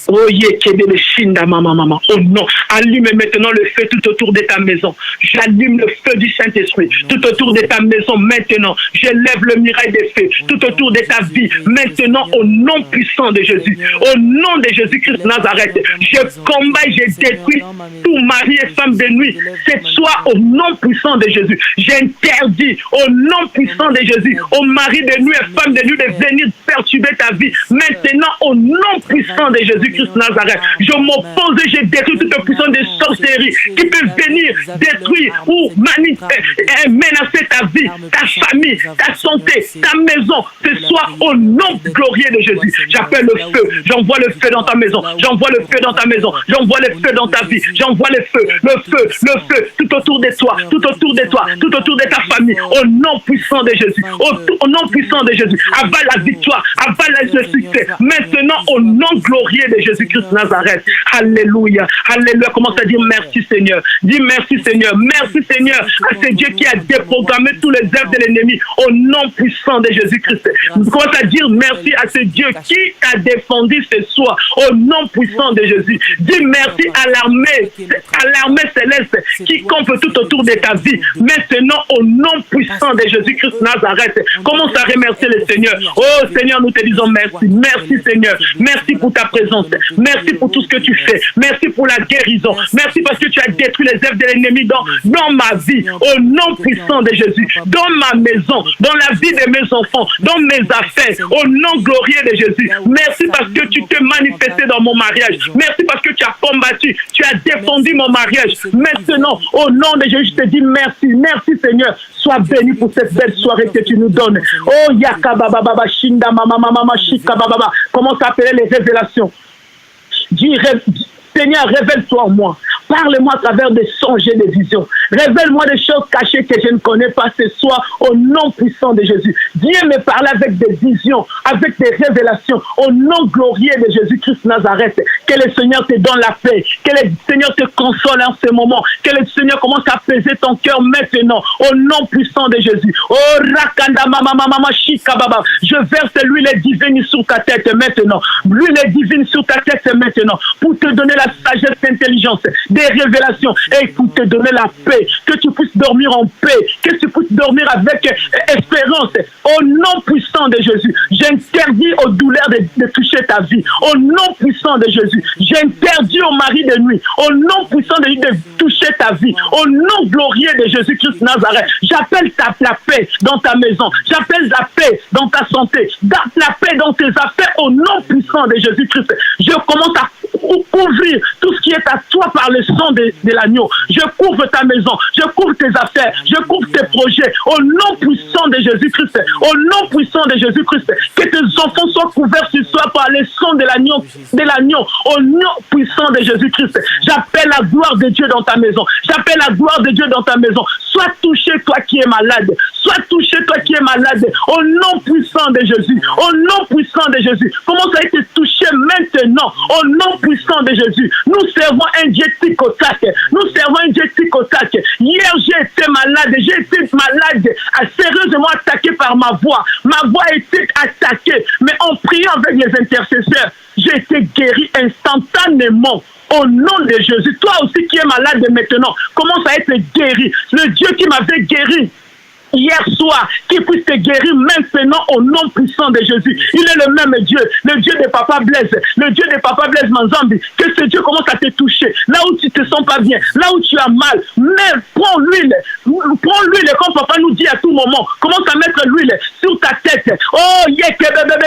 Speaker 9: Oh, Yekebe Shinda Mama. Oh non, allume maintenant le feu tout autour de ta maison. J'allume le feu du Saint-Esprit tout autour de ta maison maintenant. Je lève le mirail des feux tout autour de ta vie maintenant au nom puissant de Jésus. Au nom de Jésus-Christ Nazareth, je combats, je détruis tout mari et femme de nuit. Cette soir au nom puissant de Jésus. J'interdis au nom puissant de Jésus au mari de nuit et femme de nuit de venir perturber ta vie. Maintenant au nom puissant de Jésus-Christ Nazareth, je m'oppose et je détruis toute puissance de sorcellerie qui peut venir détruire ou menacer ta vie, ta famille, ta santé, ta maison. Ce soir au nom glorieux de Jésus, j'appelle le feu, j'envoie le feu dans ta maison, j'envoie le feu dans ta maison, j'envoie le feu dans ta vie, j'envoie le feu, tout autour de toi, tout autour de toi, tout autour de ta famille, au nom puissant de Jésus, au nom puissant de Jésus, avale la victoire, avale le succès, maintenant au nom glorieux de Jésus-Christ Nazareth. Alléluia, alléluia, commence à dire merci Seigneur, dis merci Seigneur, merci Seigneur à ce Dieu qui a déprogrammé tous les œuvres de l'ennemi, au nom puissant de Jésus-Christ. Commence à dire merci à ce Dieu qui t'a défendu ce soir, au nom puissant de Jésus. Dis merci à l'armée céleste qui campe tout autour de ta vie, maintenant au nom puissant de Jésus-Christ Nazareth. Commence à remercier le Seigneur. Oh Seigneur, nous te disons merci, merci Seigneur, merci pour ta présence, merci pour tout ce que tu fais, merci pour la guérison, merci parce que tu as détruit les œuvres de l'ennemi dans ma vie, au nom puissant de Jésus, dans ma maison, dans la vie de mes enfants, dans mes affaires, au nom glorieux de Jésus. Merci parce que tu t'es manifesté dans mon mariage, merci parce que tu as combattu, tu as défendu mon mariage. Maintenant, au nom de Jésus, je te dis merci, merci Seigneur. Sois béni pour cette belle soirée que tu nous donnes. Oh Yakababa Shinda Mama Shika Baba. Comment t'appeler les révélations? Dis Seigneur, révèle-toi en moi. Parle-moi à travers des songes et des visions. Révèle-moi des choses cachées que je ne connais pas ce soir au nom puissant de Jésus. Dieu me parle avec des visions, avec des révélations au nom glorieux de Jésus-Christ Nazareth. Que le Seigneur te donne la paix. Que le Seigneur te console en ce moment. Que le Seigneur commence à apaiser ton cœur maintenant au nom puissant de Jésus. Oh Rakanda Mama Shika Baba. Je verse l'huile divine sur ta tête maintenant. L'huile divine sur ta tête maintenant pour te donner la sagesse et l'intelligence, des révélations et pour te donner la paix, que tu puisses dormir en paix, que tu puisses dormir avec espérance. Au nom puissant de Jésus, j'interdis aux douleurs de toucher ta vie. Au nom puissant de Jésus, j'interdis au mari de nuit. Au nom puissant de Jésus de toucher ta vie. Au nom glorieux de Jésus-Christ Nazareth, j'appelle la paix dans ta maison. J'appelle la paix dans ta santé. La paix dans tes affaires au nom puissant de Jésus-Christ. Je commence à couvrir tout ce qui est à toi par le sang de l'agneau. Je couvre ta maison, je couvre tes affaires, je couvre tes projets au nom puissant de Jésus-Christ. Au nom puissant de Jésus-Christ, que tes enfants soient couverts ce soir par le sang de l'agneau, au nom puissant de Jésus-Christ. J'appelle la gloire de Dieu dans ta maison. J'appelle la gloire de Dieu dans ta maison. Sois touché, toi qui es malade. Sois touché, toi qui es malade. Au nom puissant de Jésus. Au nom puissant de Jésus. Commence à être touché maintenant. Au nom puissant de Jésus. Nous servons un Dieu tic-au-tac. Nous servons un Dieu tic-au-tac. Hier, j'ai été malade. J'ai été malade, sérieusement attaqué par ma voix. Ma voix a été attaquée. Mais en priant avec les intercesseurs, j'ai été guéri instantanément. au nom de Jésus. Toi aussi qui es malade maintenant, commence à être guéri. Le Dieu qui m'avait guéri hier soir, qui puisse te guérir maintenant au nom puissant de Jésus. Il est le même Dieu, le Dieu de Papa Blaise, le Dieu de Papa Blaise Manzambi. Que ce Dieu commence à te toucher, là où tu te sens pas bien, là où tu as mal. Mais prends l'huile, comme Papa nous dit à tout moment. Commence à mettre l'huile sur ta tête. Oh,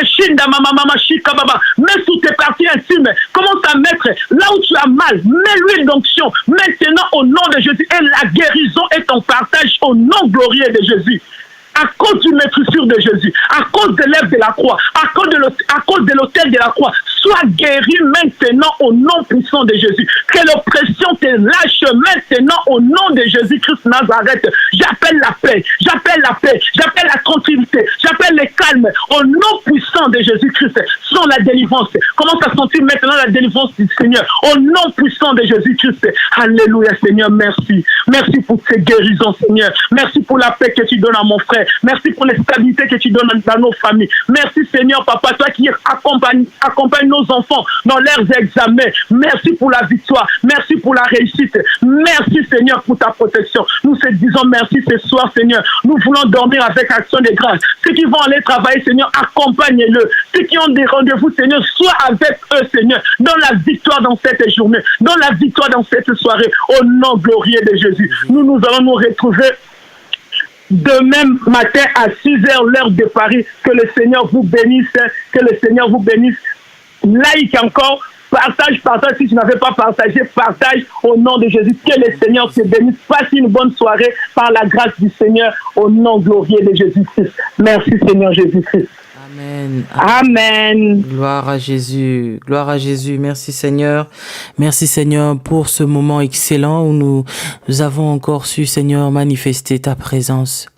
Speaker 9: shinda mama shika baba. Mets sous tes parties intimes. Commence à mettre là où tu as mal. Mets l'huile d'onction maintenant au nom de Jésus. Et la guérison est en partage au nom glorieux de Jésus. À cause du maîtrissure de Jésus, à cause de l'œuvre de la croix, à cause de l'autel de la croix, sois guéri maintenant au nom puissant de Jésus. Que l'oppression te lâche maintenant au nom de Jésus-Christ Nazareth. J'appelle la paix, j'appelle la tranquillité, j'appelle le calme au nom puissant de Jésus-Christ. Sans la délivrance, commence à sentir maintenant la délivrance du Seigneur au nom puissant de Jésus-Christ. Alléluia Seigneur, merci. Merci pour ces guérisons Seigneur. Merci pour la paix que tu donnes à mon frère. Merci pour la stabilité que tu donnes dans nos familles. Merci Seigneur, Papa, toi qui accompagne nos enfants dans leurs examens. Merci pour la victoire. Merci pour la réussite. Merci Seigneur pour ta protection. Nous te disons merci ce soir Seigneur. Nous voulons dormir avec action de grâce. Ceux qui vont aller travailler Seigneur, accompagne-le. Ceux qui ont des rendez-vous Seigneur, sois avec eux Seigneur. Dans la victoire dans cette journée. Dans la victoire dans cette soirée. Au nom glorieux de Jésus. Nous allons nous retrouver demain matin à 6h, l'heure de Paris. Que le Seigneur vous bénisse. Que le Seigneur vous bénisse. Like encore. Partage. Si tu n'avais pas partagé, partage au nom de Jésus. Que le Seigneur te bénisse. Passe une bonne soirée par la grâce du Seigneur au nom glorieux de Jésus-Christ. Merci Seigneur Jésus-Christ.
Speaker 5: Amen.
Speaker 9: Amen.
Speaker 5: Gloire à Jésus. Gloire à Jésus. Merci Seigneur. Merci Seigneur pour ce moment excellent où nous avons encore su, Seigneur, manifester ta présence.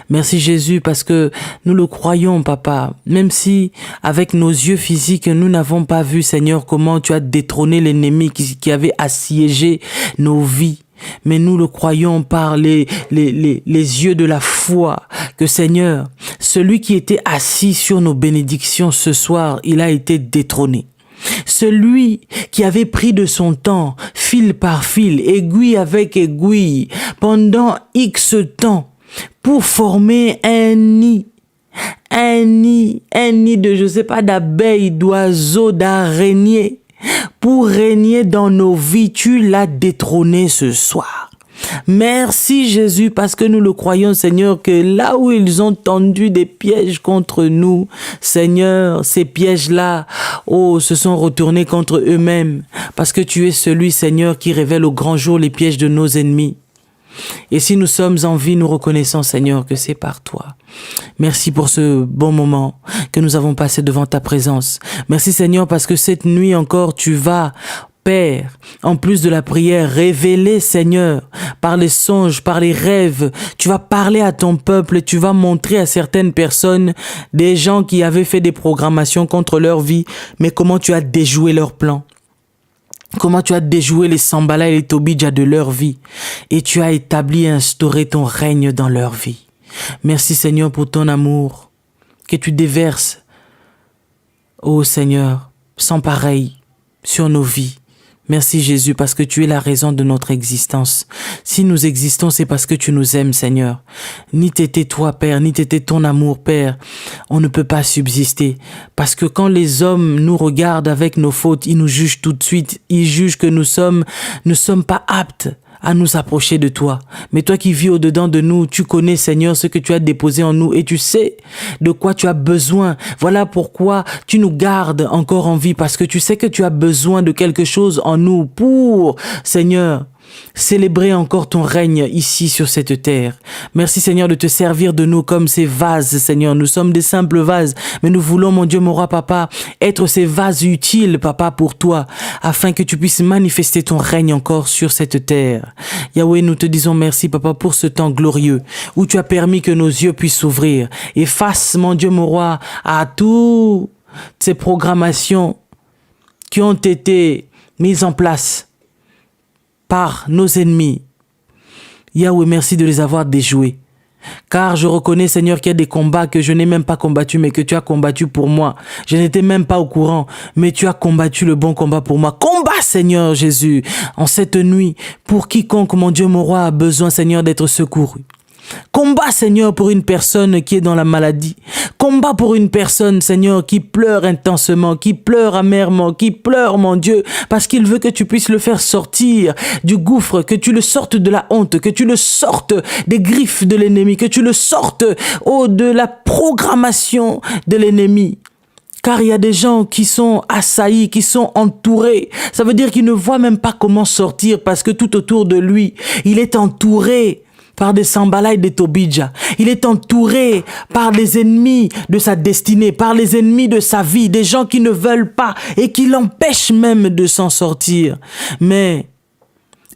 Speaker 5: Merci Jésus parce que nous le croyons, Papa, même si avec nos yeux physiques, nous n'avons pas vu, Seigneur, comment tu as détrôné l'ennemi qui avait assiégé nos vies. Mais nous le croyons par les yeux de la foi que Seigneur, celui qui était assis sur nos bénédictions ce soir, il a été détrôné. Celui qui avait pris de son temps, fil par fil, aiguille avec aiguille, pendant X temps, pour former un nid de, je sais pas, d'abeilles, d'oiseaux, d'araignées, pour régner dans nos vies, tu l'as détrôné ce soir. Merci Jésus parce que nous le croyons Seigneur que là où ils ont tendu des pièges contre nous, Seigneur, ces pièges-là, se sont retournés contre eux-mêmes parce que tu es celui Seigneur qui révèle au grand jour les pièges de nos ennemis. Et si nous sommes en vie, nous reconnaissons, Seigneur, que c'est par toi. Merci pour ce bon moment que nous avons passé devant ta présence. Merci, Seigneur, parce que cette nuit encore, tu vas, Père, en plus de la prière, révéler, Seigneur, par les songes, par les rêves, tu vas parler à ton peuple et tu vas montrer à certaines personnes, des gens qui avaient fait des programmations contre leur vie, mais comment tu as déjoué leurs plans. Comment tu as déjoué les Sambala et les Tobidja de leur vie et tu as établi et instauré ton règne dans leur vie. Merci Seigneur pour ton amour que tu déverses, ô Seigneur, sans pareil sur nos vies. Merci Jésus parce que tu es la raison de notre existence. Si nous existons, c'est parce que tu nous aimes Seigneur. Ni t'étais toi Père, ni t'étais ton amour Père. On ne peut pas subsister. Parce que quand les hommes nous regardent avec nos fautes, ils nous jugent tout de suite. Ils jugent que nous ne sommes pas aptes à nous approcher de toi. Mais toi qui vis au-dedans de nous, tu connais, Seigneur, ce que tu as déposé en nous et tu sais de quoi tu as besoin. Voilà pourquoi tu nous gardes encore en vie parce que tu sais que tu as besoin de quelque chose en nous pour, Seigneur, célébrer encore ton règne ici sur cette terre. Merci Seigneur de te servir de nous comme ces vases, Seigneur. Nous sommes des simples vases, mais nous voulons, mon Dieu, mon roi, Papa, être ces vases utiles, Papa, pour toi, afin que tu puisses manifester ton règne encore sur cette terre. Yahweh, nous te disons merci, Papa, pour ce temps glorieux où tu as permis que nos yeux puissent s'ouvrir et face, mon Dieu, mon roi, à toutes ces programmations qui ont été mises en place par nos ennemis. Yahweh, merci de les avoir déjoués. Car je reconnais, Seigneur, qu'il y a des combats que je n'ai même pas combattus, mais que tu as combattu pour moi. Je n'étais même pas au courant, mais tu as combattu le bon combat pour moi. Combat, Seigneur Jésus, en cette nuit, pour quiconque, mon Dieu, mon roi, a besoin, Seigneur, d'être secouru. Combat, Seigneur, pour une personne qui est dans la maladie. Combat pour une personne, Seigneur, qui pleure intensement, qui pleure amèrement, qui pleure, mon Dieu, parce qu'il veut que tu puisses le faire sortir du gouffre, que tu le sortes de la honte, que tu le sortes des griffes de l'ennemi, que tu le sortes de la programmation de l'ennemi. Car il y a des gens qui sont assaillis, qui sont entourés. Ça veut dire qu'ils ne voient même pas comment sortir parce que tout autour de lui, il est entouré par des Sanballat et des Tobidja. Il est entouré par les ennemis de sa destinée, par les ennemis de sa vie, des gens qui ne veulent pas et qui l'empêchent même de s'en sortir. Mais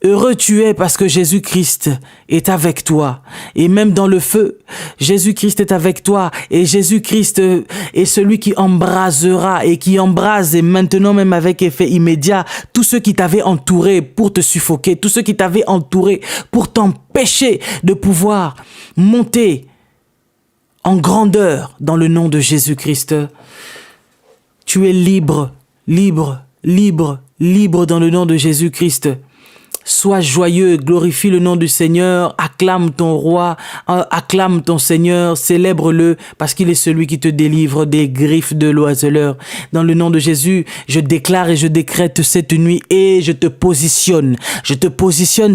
Speaker 5: heureux tu es parce que Jésus-Christ est avec toi. Et même dans le feu, Jésus-Christ est avec toi. Et Jésus-Christ est celui qui embrasera et qui embrase et maintenant même avec effet immédiat tous ceux qui t'avaient entouré pour te suffoquer, tous ceux qui t'avaient entouré pour t'empêcher de pouvoir monter en grandeur dans le nom de Jésus-Christ. Tu es libre, libre, libre, libre dans le nom de Jésus-Christ. Sois joyeux, glorifie le nom du Seigneur, acclame ton roi, acclame ton Seigneur, célèbre-le parce qu'il est celui qui te délivre des griffes de l'oiseleur. Dans le nom de Jésus, je déclare et je décrète cette nuit et je te positionne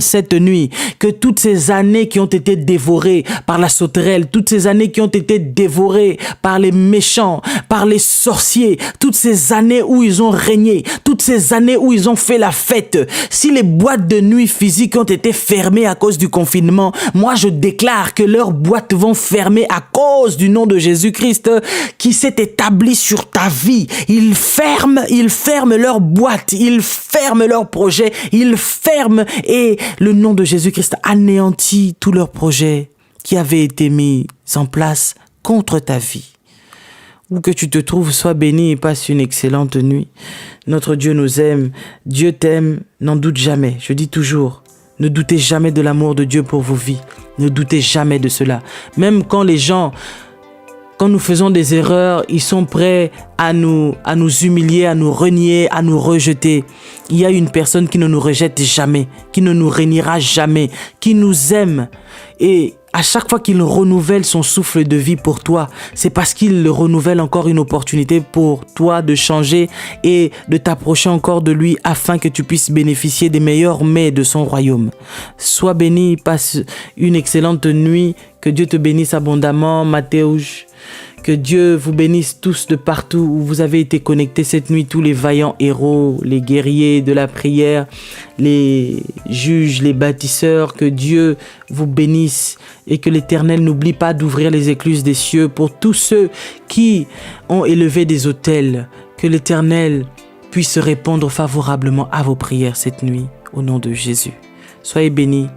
Speaker 5: cette nuit que toutes ces années qui ont été dévorées par la sauterelle, toutes ces années qui ont été dévorées par les méchants, par les sorciers, toutes ces années où ils ont régné, toutes ces années où ils ont fait la fête, si les boîtes de nuit physiques ont été fermées à cause du confinement, moi je déclare que leurs boîtes vont fermer à cause du nom de Jésus-Christ qui s'est établi sur ta vie. Ils ferment leurs boîtes, ils ferment leurs projets, ils ferment et le nom de Jésus-Christ anéantit tous leurs projets qui avaient été mis en place contre ta vie. Où que tu te trouves, sois béni et passe une excellente nuit. Notre Dieu nous aime, Dieu t'aime, n'en doute jamais. Je dis toujours, ne doutez jamais de l'amour de Dieu pour vos vies. Ne doutez jamais de cela. Même quand les gens, quand nous faisons des erreurs, ils sont prêts à nous humilier, à nous renier, à nous rejeter. Il y a une personne qui ne nous rejette jamais, qui ne nous reniera jamais, qui nous aime. Et à chaque fois qu'il renouvelle son souffle de vie pour toi, c'est parce qu'il renouvelle encore une opportunité pour toi de changer et de t'approcher encore de lui afin que tu puisses bénéficier des meilleurs mets de son royaume. Sois béni, passe une excellente nuit, que Dieu te bénisse abondamment, Mathéouche. Que Dieu vous bénisse tous de partout où vous avez été connectés cette nuit, tous les vaillants héros, les guerriers de la prière, les juges, les bâtisseurs. Que Dieu vous bénisse et que l'Éternel n'oublie pas d'ouvrir les écluses des cieux pour tous ceux qui ont élevé des autels. Que l'Éternel puisse répondre favorablement à vos prières cette nuit, au nom de Jésus. Soyez bénis.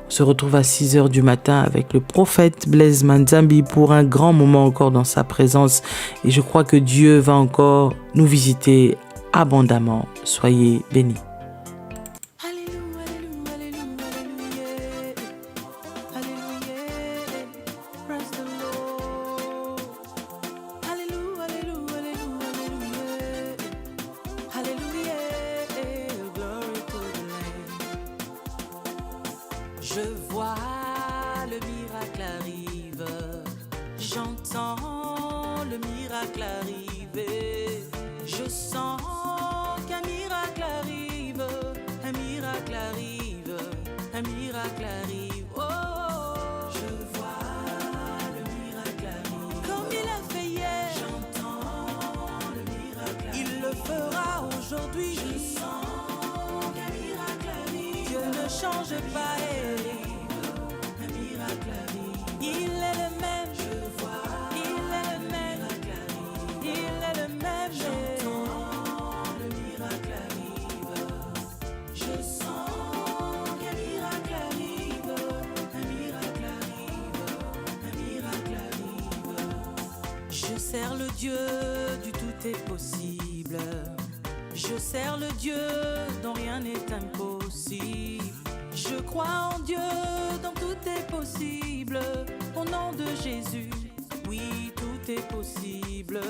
Speaker 5: On se retrouve à 6h du matin avec le prophète Blaise Manzambi pour un grand moment encore dans sa présence. Et je crois que Dieu va encore nous visiter abondamment. Soyez bénis.
Speaker 1: Je vois le miracle arrive, j'entends le miracle arriver, je sens qu'un miracle arrive, un miracle arrive, un miracle arrive. Oh, je vois le miracle arrive, comme il a fait hier, j'entends le miracle arrive, il le fera aujourd'hui, je sens qu'un miracle arrive, Dieu ne change pas. Je sers le Dieu du tout est possible. Je sers le Dieu dont rien n'est impossible. Je crois en Dieu dont tout est possible. Au nom de Jésus, oui, tout est possible.